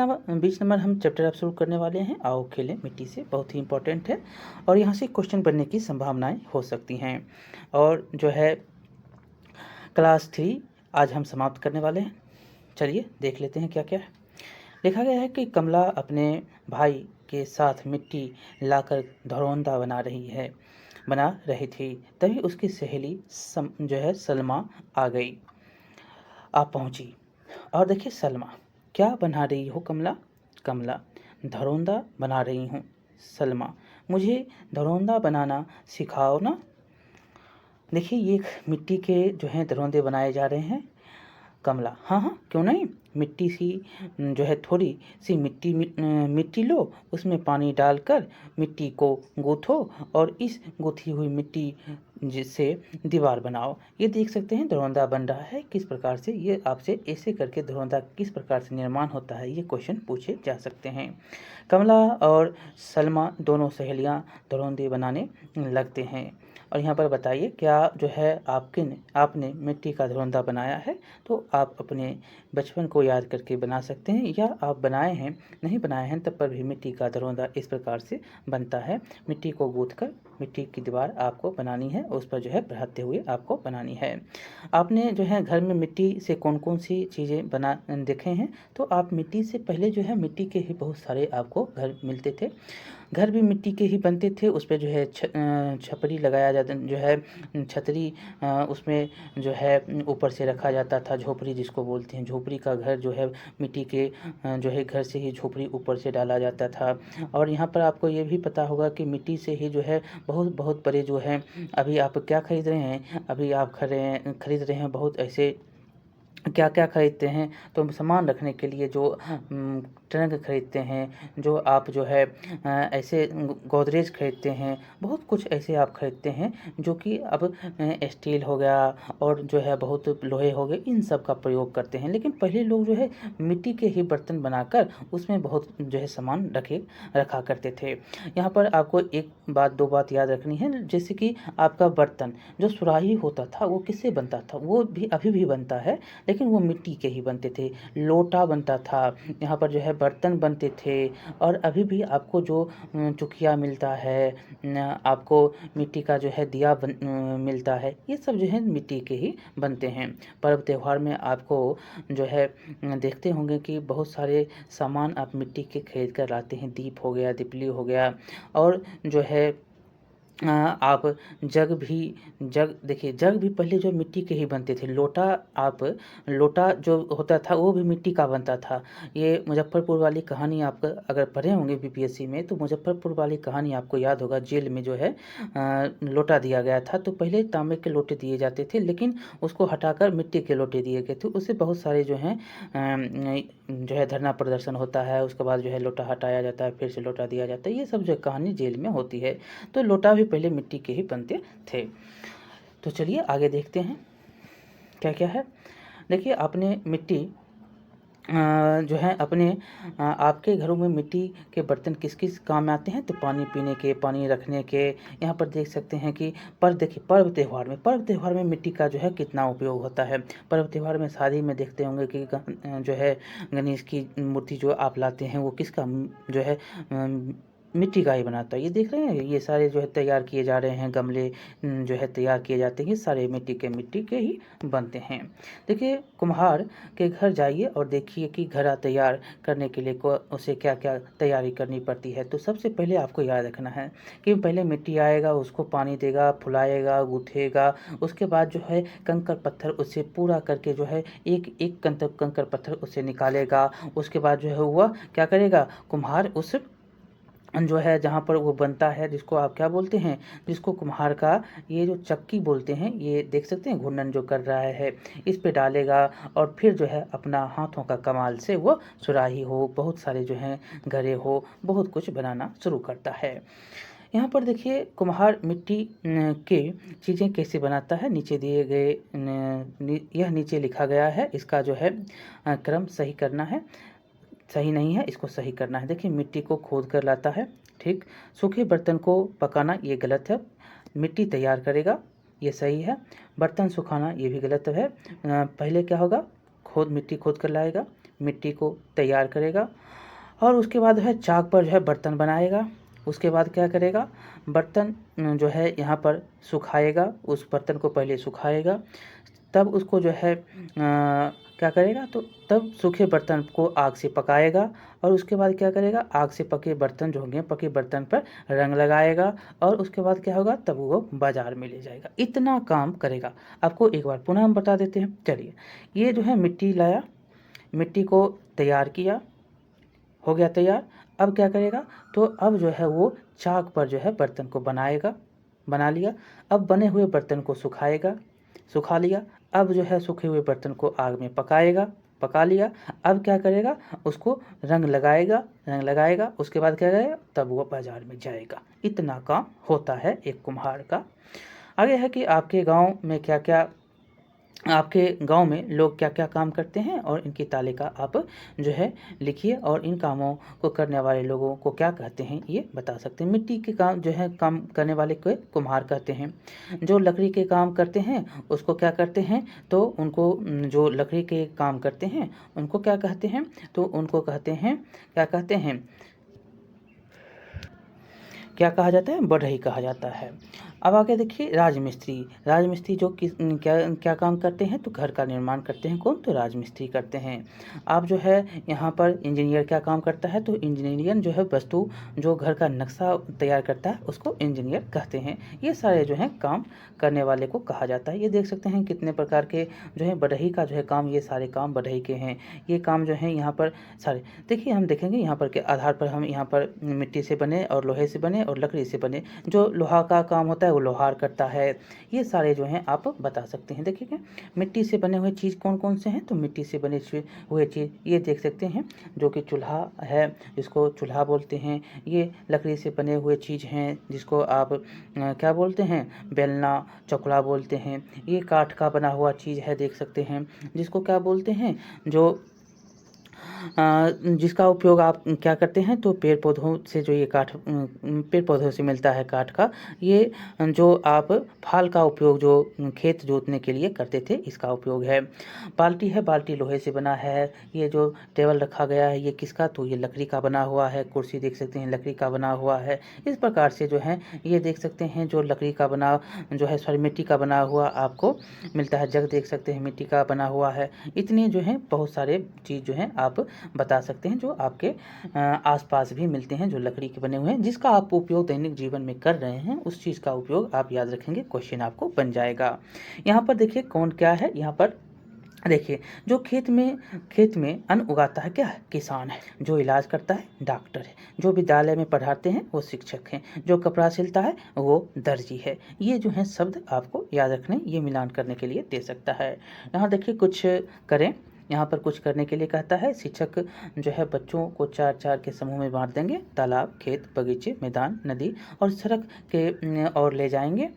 नंबर हम चैप्टर अब शुरू करने वाले हैं, आओ खेलें मिट्टी से। बहुत ही इंपॉर्टेंट है और यहाँ से क्वेश्चन बनने की संभावनाएं हो सकती हैं। और जो है क्लास 3 आज हम समाप्त करने वाले हैं। चलिए देख लेते हैं क्या क्या है। लिखा गया है कि कमला अपने भाई के साथ मिट्टी लाकर घरौंदा बना रही थी। तभी उसकी सहेली जो है सलमा आ गई, आ पहुंची। और देखिए सलमा, क्या बना रही हो कमला? कमला, घरौंदा बना रही हूँ। सलमा, मुझे घरौंदा बनाना सिखाओ ना। देखिए ये मिट्टी के जो हैं घरौंदे बनाए जा रहे हैं। कमला, हाँ हाँ क्यों नहीं। मिट्टी सी जो है थोड़ी सी मिट्टी लो, उसमें पानी डालकर मिट्टी को गूथो और इस गूथी हुई मिट्टी जिससे दीवार बनाओ। ये देख सकते हैं घरौंदा बन रहा है किस प्रकार से। ये आपसे ऐसे करके घरौंदा किस प्रकार से निर्माण होता है ये क्वेश्चन पूछे जा सकते हैं। कमला और सलमा दोनों सहेलियां घरौंदे बनाने लगते हैं। और यहाँ पर बताइए क्या जो है आपने मिट्टी का घरौंदा बनाया है? तो आप अपने बचपन को याद करके बना सकते हैं, या आप बनाए हैं, नहीं बनाए हैं तब पर भी मिट्टी का घरौंदा इस प्रकार से बनता है। मिट्टी को गूंथकर मिट्टी की दीवार आपको बनानी है, उस पर जो है बढ़ाते हुए आपको बनानी है। आपने जो है घर में मिट्टी से कौन कौन सी चीज़ें बना देखे हैं? तो आप मिट्टी से पहले जो है मिट्टी के ही बहुत सारे आपको घर मिलते थे। घर भी मिट्टी के ही बनते थे। उस पर जो है छपरी लगाया जाता, जो है छतरी उसमें जो है ऊपर से रखा जाता था। झोपड़ी जिसको बोलते हैं, झोपड़ी का घर जो है मिट्टी के जो है घर से ही झोपड़ी ऊपर से डाला जाता था। और यहाँ पर आपको ये भी पता होगा कि मिट्टी से ही जो है बहुत बहुत बड़े जो है, अभी आप क्या खरीद रहे हैं? अभी आप खरीद रहे हैं बहुत ऐसे क्या क्या खरीदते हैं? तो सामान रखने के लिए जो ट्रंक खरीदते हैं, जो आप जो है ऐसे गोदरेज खरीदते हैं, बहुत कुछ ऐसे आप खरीदते हैं जो कि अब स्टील हो गया और जो है बहुत लोहे हो गए, इन सब का प्रयोग करते हैं। लेकिन पहले लोग जो है मिट्टी के ही बर्तन बनाकर उसमें बहुत जो है सामान रखा करते थे। यहाँ पर आपको एक बात दो बात याद रखनी है, जैसे कि आपका बर्तन जो सुराही होता था वो किससे बनता था? वो भी अभी भी बनता है, लेकिन वो मिट्टी के ही बनते थे। लोटा बनता था, यहाँ पर जो है बर्तन बनते थे। और अभी भी आपको जो चुकिया मिलता है, आपको मिट्टी का जो है दिया मिलता है, ये सब जो है मिट्टी के ही बनते हैं। पर्व त्यौहार में आपको जो है देखते होंगे कि बहुत सारे सामान आप मिट्टी के खरीद कर लाते हैं। दीप हो गया, दिपली हो गया, और जो है आप जग देखिए जग भी पहले जो मिट्टी के ही बनते थे। लोटा जो होता था वो भी मिट्टी का बनता था। ये मुजफ्फरपुर वाली कहानी आप अगर पढ़े होंगे बीपीएससी में, तो मुजफ्फरपुर वाली कहानी आपको याद होगा। जेल में जो है लोटा दिया गया था, तो पहले तांबे के लोटे दिए जाते थे, लेकिन उसको हटाकर मिट्टी के लोटे दिए गए थे। उससे बहुत सारे जो हैं जो है धरना प्रदर्शन होता है, उसके बाद जो है लोटा हटाया जाता है, फिर से लोटा दिया जाता है। ये सब जो कहानी जेल में होती है। तो लोटा भी पहले मिट्टी के ही बनते थे। तो चलिए आगे देखते हैं क्या क्या है। देखिए आपने मिट्टी जो है अपने आपके घरों में मिट्टी के बर्तन किस किस काम में आते हैं? तो पानी पीने के, पानी रखने के। यहाँ पर देख सकते हैं कि देखिए पर्व त्यौहार में मिट्टी का जो है कितना उपयोग होता है। पर्व त्यौहार में शादी में देखते होंगे कि जो है गणेश की मूर्ति जो आप लाते हैं वो किसका जो है मिट्टी का ही बनाता है। ये देख रहे हैं, ये सारे जो है तैयार किए जा रहे हैं गमले, जो है तैयार किए जाते हैं, ये सारे मिट्टी के ही बनते हैं। देखिए, कुम्हार के घर जाइए और देखिए कि घड़ा तैयार करने के लिए उसे क्या क्या तैयारी करनी पड़ती है। तो सबसे पहले आपको याद रखना है कि पहले मिट्टी आएगा, उसको पानी देगा, फुलाएगा, गूँथेगा, उसके बाद जो है कंकड़ पत्थर उसे पूरा करके जो है एक एक कंकड़ पत्थर उसे निकालेगा। उसके बाद जो है वह क्या करेगा, कुम्हार उस जो है जहाँ पर वो बनता है, जिसको आप क्या बोलते हैं, जिसको कुम्हार का ये जो चक्की बोलते हैं, ये देख सकते हैं घूर्णन जो कर रहा है, इस पे डालेगा और फिर जो है अपना हाथों का कमाल से वो सुराही हो, बहुत सारे जो हैं घड़े हो, बहुत कुछ बनाना शुरू करता है। यहाँ पर देखिए कुम्हार मिट्टी के चीज़ें कैसे बनाता है, नीचे दिए गए यह नीचे लिखा गया है, इसका जो है क्रम सही करना है, सही नहीं है, इसको सही करना है। देखिए, मिट्टी को खोद कर लाता है, ठीक। सूखे बर्तन को पकाना ये गलत है। मिट्टी तैयार करेगा, ये सही है। बर्तन सुखाना ये भी गलत है। पहले क्या होगा, मिट्टी खोद कर लाएगा, मिट्टी को तैयार करेगा और उसके बाद है चाक पर जो है बर्तन बनाएगा। उसके बाद क्या करेगा, बर्तन जो है यहाँ पर सुखाएगा, उस बर्तन को पहले सुखाएगा, तब उसको जो है क्या करेगा, तो तब सूखे बर्तन को आग से पकाएगा और उसके बाद क्या करेगा, आग से पके बर्तन जो होंगे, पके बर्तन पर रंग लगाएगा और उसके बाद क्या होगा, तब वो बाज़ार में ले जाएगा। इतना काम करेगा। आपको एक बार पुनः हम बता देते हैं। चलिए, ये जो है मिट्टी लाया, मिट्टी को तैयार किया, हो गया तैयार। अब क्या करेगा, तो अब जो है वो चाक पर जो है बर्तन को बनाएगा, बना लिया। अब बने हुए बर्तन को सुखाएगा, सुखा लिया। अब जो है सूखे हुए बर्तन को आग में पकाएगा, पका लिया। अब क्या करेगा, उसको रंग लगाएगा, रंग लगाएगा, उसके बाद क्या करेगा, तब वो बाज़ार में जाएगा। इतना काम होता है एक कुम्हार का। आगे है कि आपके गांव में लोग क्या क्या काम करते हैं और इनकी तालिका आप जो है लिखिए और इन कामों को करने वाले लोगों को क्या कहते हैं ये बता सकते हैं। मिट्टी के काम जो है काम करने वाले को कुम्हार कहते हैं। जो लकड़ी के काम करते हैं उसको क्या करते हैं, तो उनको जो लकड़ी के काम करते हैं उनको क्या कहते हैं, तो उनको कहते हैं, क्या कहते हैं, क्या कहा जाता है, बढ़ई कहा जाता है। अब आगे देखिए राजमिस्त्री। राजमिस्त्री जो क्या क्या काम करते हैं, तो घर का निर्माण करते हैं। कौन, तो राजमिस्त्री करते हैं। आप जो है यहाँ पर इंजीनियर क्या काम करता है, तो इंजीनियर जो है वस्तु जो घर का नक्शा तैयार करता है उसको इंजीनियर कहते हैं। ये सारे जो हैं काम करने वाले को कहा जाता है। ये देख सकते हैं कितने प्रकार के जो है बढ़ई का जो है काम, ये सारे काम बढ़ई के हैं। ये काम जो है यहाँ पर सारे देखिए, हम देखेंगे यहाँ पर के आधार पर, हम यहाँ पर मिट्टी से बने और लोहे से बने और लकड़ी से बने। जो लोहा का काम होता है वो लोहार करता है। ये सारे जो हैं आप बता सकते हैं। देखिए, मिट्टी से बने हुए चीज़ कौन कौन से हैं, तो मिट्टी से बने हुए चीज़ ये देख सकते हैं, जो कि चूल्हा है, जिसको चूल्हा बोलते हैं। ये लकड़ी से बने हुए चीज़ हैं, जिसको आप क्या बोलते हैं, बेलना, चकला बोलते हैं। ये काठ का बना हुआ चीज़ है, देख सकते हैं, जिसको क्या बोलते हैं, जो जिसका उपयोग आप क्या करते हैं, तो पेड़ पौधों से जो ये काठ पेड़ पौधों से मिलता है काठ का, ये जो आप फाल का उपयोग जो खेत जोतने के लिए करते थे, इसका उपयोग है। बाल्टी है, बाल्टी लोहे से बना है। ये जो टेबल रखा गया है ये किसका, तो ये लकड़ी का बना हुआ है। कुर्सी देख सकते हैं लकड़ी का बना हुआ है। इस प्रकार से जो है ये देख सकते हैं जो लकड़ी का बना जो है, सॉरी, मिट्टी का बना हुआ आपको मिलता है। जग देख सकते हैं मिट्टी का बना हुआ है। इतने जो हैं बहुत सारे चीज़ जो हैं आप बता सकते हैं, जो आपके आसपास भी मिलते हैं, जो लकड़ी के बने हुए हैं, जिसका आप उपयोग दैनिक जीवन में कर रहे हैं, उस चीज़ का उपयोग आप याद रखेंगे, क्वेश्चन आपको बन जाएगा। यहाँ पर देखिए कौन क्या है, यहाँ पर देखिए, जो खेत में अन्न उगाता है क्या है, किसान है। जो इलाज करता है डॉक्टर है। जो विद्यालय में पढ़ाते हैं वो शिक्षक हैं। जो कपड़ा सिलता है वो दर्जी है। ये जो हैं शब्द आपको याद रखने, ये मिलान करने के लिए दे सकता है। यहाँ देखिए कुछ करें, यहाँ पर कुछ करने के लिए कहता है। शिक्षक जो है बच्चों को 4-4 के समूह में बांट देंगे। तालाब, खेत, बगीचे, मैदान, नदी और सड़क के और ले जाएंगे।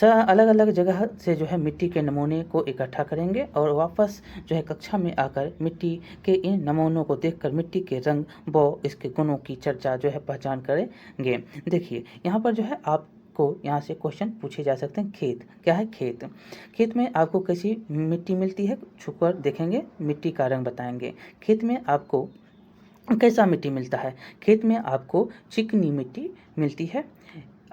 अलग अलग जगह से जो है मिट्टी के नमूने को इकट्ठा करेंगे और वापस जो है कक्षा में आकर मिट्टी के इन नमूनों को देखकर मिट्टी के रंग व इसके गुणों की चर्चा जो है पहचान करेंगे। देखिए, यहाँ पर जो है आपको यहाँ से क्वेश्चन पूछे जा सकते हैं। खेत क्या है, खेत, खेत में आपको कैसी मिट्टी मिलती है, छुकर देखेंगे, मिट्टी का रंग बताएंगे। खेत में आपको कैसा मिट्टी मिलता है? खेत में आपको चिकनी मिट्टी मिलती है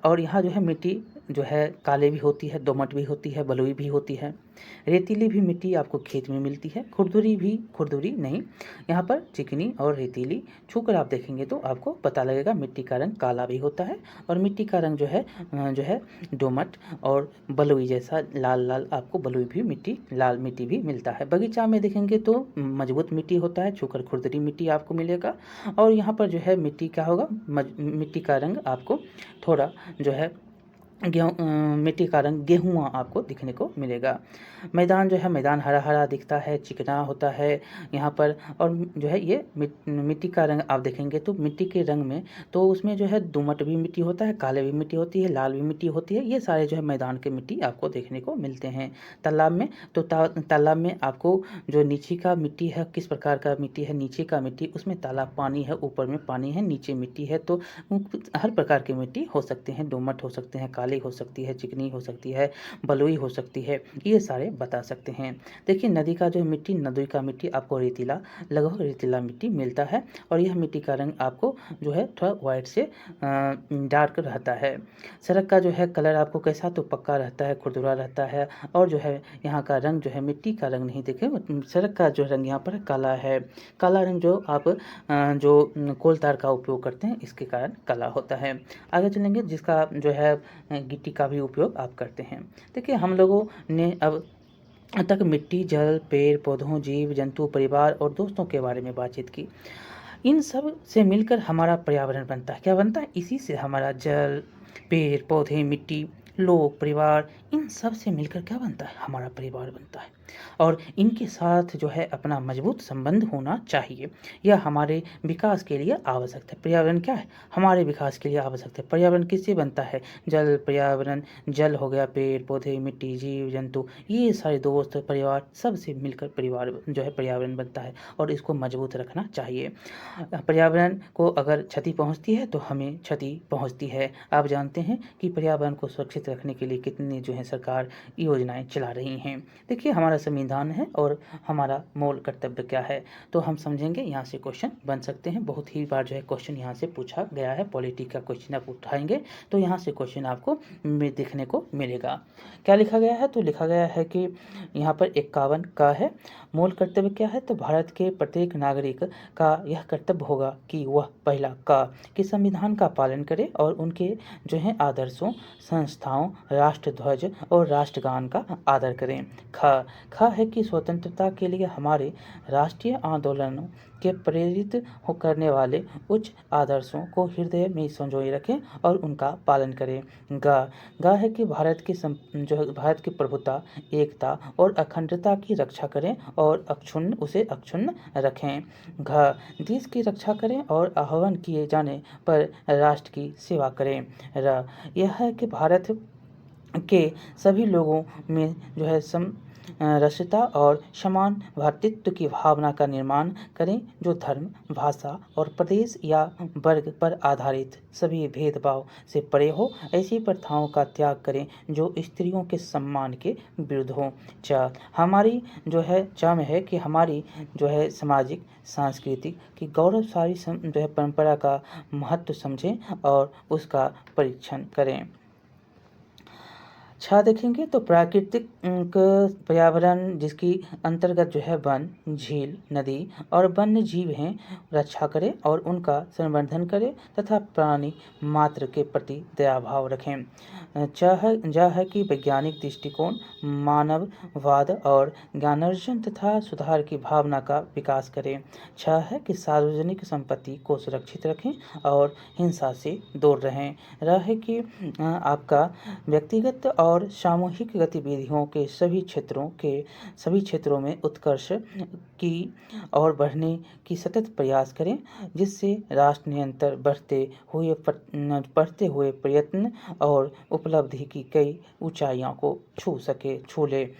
और यहाँ जो है मिट्टी जो है काले भी होती है, दोमट भी होती है, बलुई भी होती है। रेतीली भी मिट्टी आपको खेत में मिलती है, खुरदुरी नहीं, यहाँ पर चिकनी और रेतीली छूकर आप देखेंगे तो आपको पता लगेगा मिट्टी का रंग काला भी होता है और मिट्टी का रंग जो है दोमट और बलुई जैसा लाल आपको बलुई भी मिट्टी, लाल मिट्टी भी मिलता है। बगीचा में देखेंगे तो मजबूत मिट्टी होता है, छूकर खुरदरी मिट्टी आपको मिलेगा और यहाँ पर जो है मिट्टी क्या होगा, मिट्टी का रंग आपको थोड़ा जो है मिट्टी का रंग गेहुआ आपको दिखने को मिलेगा। मैदान जो है मैदान हरा दिखता है, चिकना होता है यहाँ पर और जो है ये मिट्टी का रंग आप देखेंगे तो मिट्टी के रंग में तो उसमें जो है दोमट भी मिट्टी होता है, काले भी मिट्टी होती है, लाल भी मिट्टी होती है। ये सारे जो है मैदान के मिट्टी आपको देखने को मिलते हैं। तालाब में तो तालाब में आपको जो नीचे का मिट्टी है, किस प्रकार का मिट्टी है, नीचे का मिट्टी, उसमें तालाब पानी है, ऊपर में पानी है, नीचे मिट्टी है, तो हर प्रकार की मिट्टी हो सकते हैं, दोमट हो सकते हैं, काली हो सकती है, चिकनी हो सकती है, बलुई हो सकती है, ये सारे बता सकते हैं। देखिए नदी का जो मिट्टी, नदी का मिट्टी आपको रेतीला, लगभग रेतीला मिट्टी मिलता है और यह मिट्टी का रंग आपको जो है थोड़ा वाइट से डार्क रहता है। सड़क का जो है कलर आपको कैसा, तो पक्का रहता है, खुरदुरा रहता है और जो है यहाँ का रंग जो है मिट्टी का रंग नहीं, देखे सड़क का जो रंग यहाँ पर काला है। काला रंग जो आप जो कोल तार का उपयोग करते हैं इसके कारण काला होता है। आगे चलेंगे जिसका जो है गिट्टी का भी उपयोग आप करते हैं। देखिए हम लोगों ने अब तक मिट्टी, जल, पेड़ पौधों, जीव जंतु, परिवार और दोस्तों के बारे में बातचीत की। इन सब से मिलकर हमारा पर्यावरण बनता है। क्या बनता है? इसी से हमारा जल, पेड़ पौधे, मिट्टी, लोग, परिवार, इन सब से मिलकर क्या बनता है? हमारा परिवार बनता है और इनके साथ जो है अपना मजबूत संबंध होना चाहिए। यह हमारे विकास के लिए आवश्यक है। पर्यावरण क्या है? हमारे विकास के लिए आवश्यक है। पर्यावरण किससे बनता है? जल, पर्यावरण, जल हो गया, पेड़ पौधे, मिट्टी, जीव जंतु, ये सारे दोस्त, परिवार, सब से मिलकर परिवार जो है पर्यावरण बनता है और इसको मजबूत रखना चाहिए। पर्यावरण को अगर क्षति पहुंचती है तो हमें क्षति पहुंचती है। आप जानते हैं कि पर्यावरण को सुरक्षित रखने के लिए कितनी जो है सरकार योजनाएं चला रही हैं। देखिए हमारा संविधान है और हमारा मूल कर्तव्य क्या है, तो हम समझेंगे। यहाँ से क्वेश्चन बन सकते हैं, बहुत ही बार जो है क्वेश्चन यहाँ से पूछा गया है। पॉलिटी का क्वेश्चन आप उठाएंगे तो यहाँ से क्वेश्चन आपको देखने को मिलेगा। क्या लिखा गया है? तो लिखा गया है कि यहाँ पर 51 का है। मूल कर्तव्य क्या है? तो भारत के प्रत्येक नागरिक का यह कर्तव्य होगा कि वह पहला का कि संविधान का पालन करे और उनके जो है आदर्शों, संस्थाओं, राष्ट्र ध्वज और राष्ट्रगान का आदर करें। ख है कि स्वतंत्रता के लिए हमारे राष्ट्रीय आंदोलनों के प्रेरित हो करने वाले उच्च आदर्शों को हृदय में संजोए रखें और उनका पालन करें। गा है कि भारत की प्रभुता, एकता और अखंडता की रक्षा करें और उसे अक्षुण्ण रखें। देश की रक्षा करें और आह्वान किए जाने पर राष्ट्र की सेवा करें। यह है कि भारत के सभी लोगों में जो है रसता और समान भ्रातृत्व की भावना का निर्माण करें, जो धर्म, भाषा और प्रदेश या वर्ग पर आधारित सभी भेदभाव से परे हो। ऐसी प्रथाओं का त्याग करें जो स्त्रियों के सम्मान के विरुद्ध हो। हमारी जो है में है कि हमारी जो है सामाजिक, सांस्कृतिक की गौरवशाली जो है परंपरा का महत्व समझें और उसका परीक्षण करें। देखेंगे तो प्राकृतिक पर्यावरण जिसकी अंतर्गत जो है वन, झील, नदी और वन्य जीव हैं, रक्षा करें और उनका संवर्धन करें तथा प्राणी मात्र के प्रति दया भाव रखें। है कि वैज्ञानिक दृष्टिकोण, मानववाद और ज्ञानार्जन तथा सुधार की भावना का विकास करें। है कि सार्वजनिक संपत्ति को सुरक्षित रखें और हिंसा से दूर रहें। है कि आपका व्यक्तिगत और सामूहिक गतिविधियों के सभी क्षेत्रों में उत्कर्ष की ओर बढ़ने की सतत प्रयास करें, जिससे राष्ट्र निरंतर बढ़ते हुए प्रयत्न और उपलब्धि की कई ऊंचाइयों को छू ले।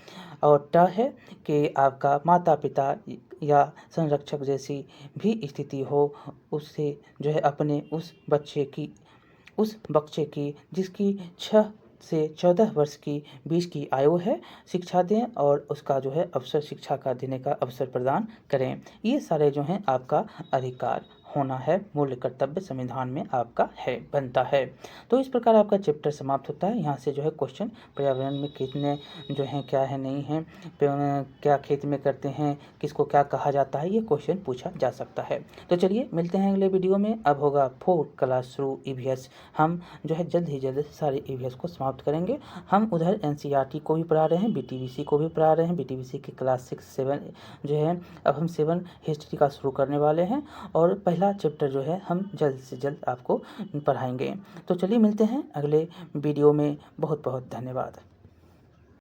और है कि आपका माता पिता या संरक्षक जैसी भी स्थिति हो, उससे जो है अपने उस बच्चे की जिसकी 6 से 14 वर्ष की बीच की आयु है, शिक्षा दें और उसका जो है शिक्षा का देने का अवसर प्रदान करें। ये सारे जो हैं आपका अधिकार होना है, मूल्य कर्तव्य संविधान में आपका है, बनता है। तो इस प्रकार आपका चैप्टर समाप्त होता है। यहाँ से जो है क्वेश्चन पर्यावरण में कितने जो हैं क्या है नहीं है, क्या खेती में करते हैं, किसको क्या कहा जाता है, ये क्वेश्चन पूछा जा सकता है। तो चलिए मिलते हैं अगले वीडियो में। अब होगा 4 क्लास थ्रू ईवीएस। हम जो है जल्द ही जल्द सारे ईवीएस को समाप्त करेंगे। हम उधर एनसीईआरटी को भी पढ़ा रहे हैं, बीटीबीसी को भी पढ़ा रहे हैं। बीटीबीसी की क्लास 6 7 जो है, अब हम 7 हिस्ट्री का शुरू करने वाले हैं और पहला चैप्टर जो है हम जल्द से जल्द आपको पढ़ाएंगे। तो चलिए मिलते हैं अगले वीडियो में। बहुत बहुत धन्यवाद।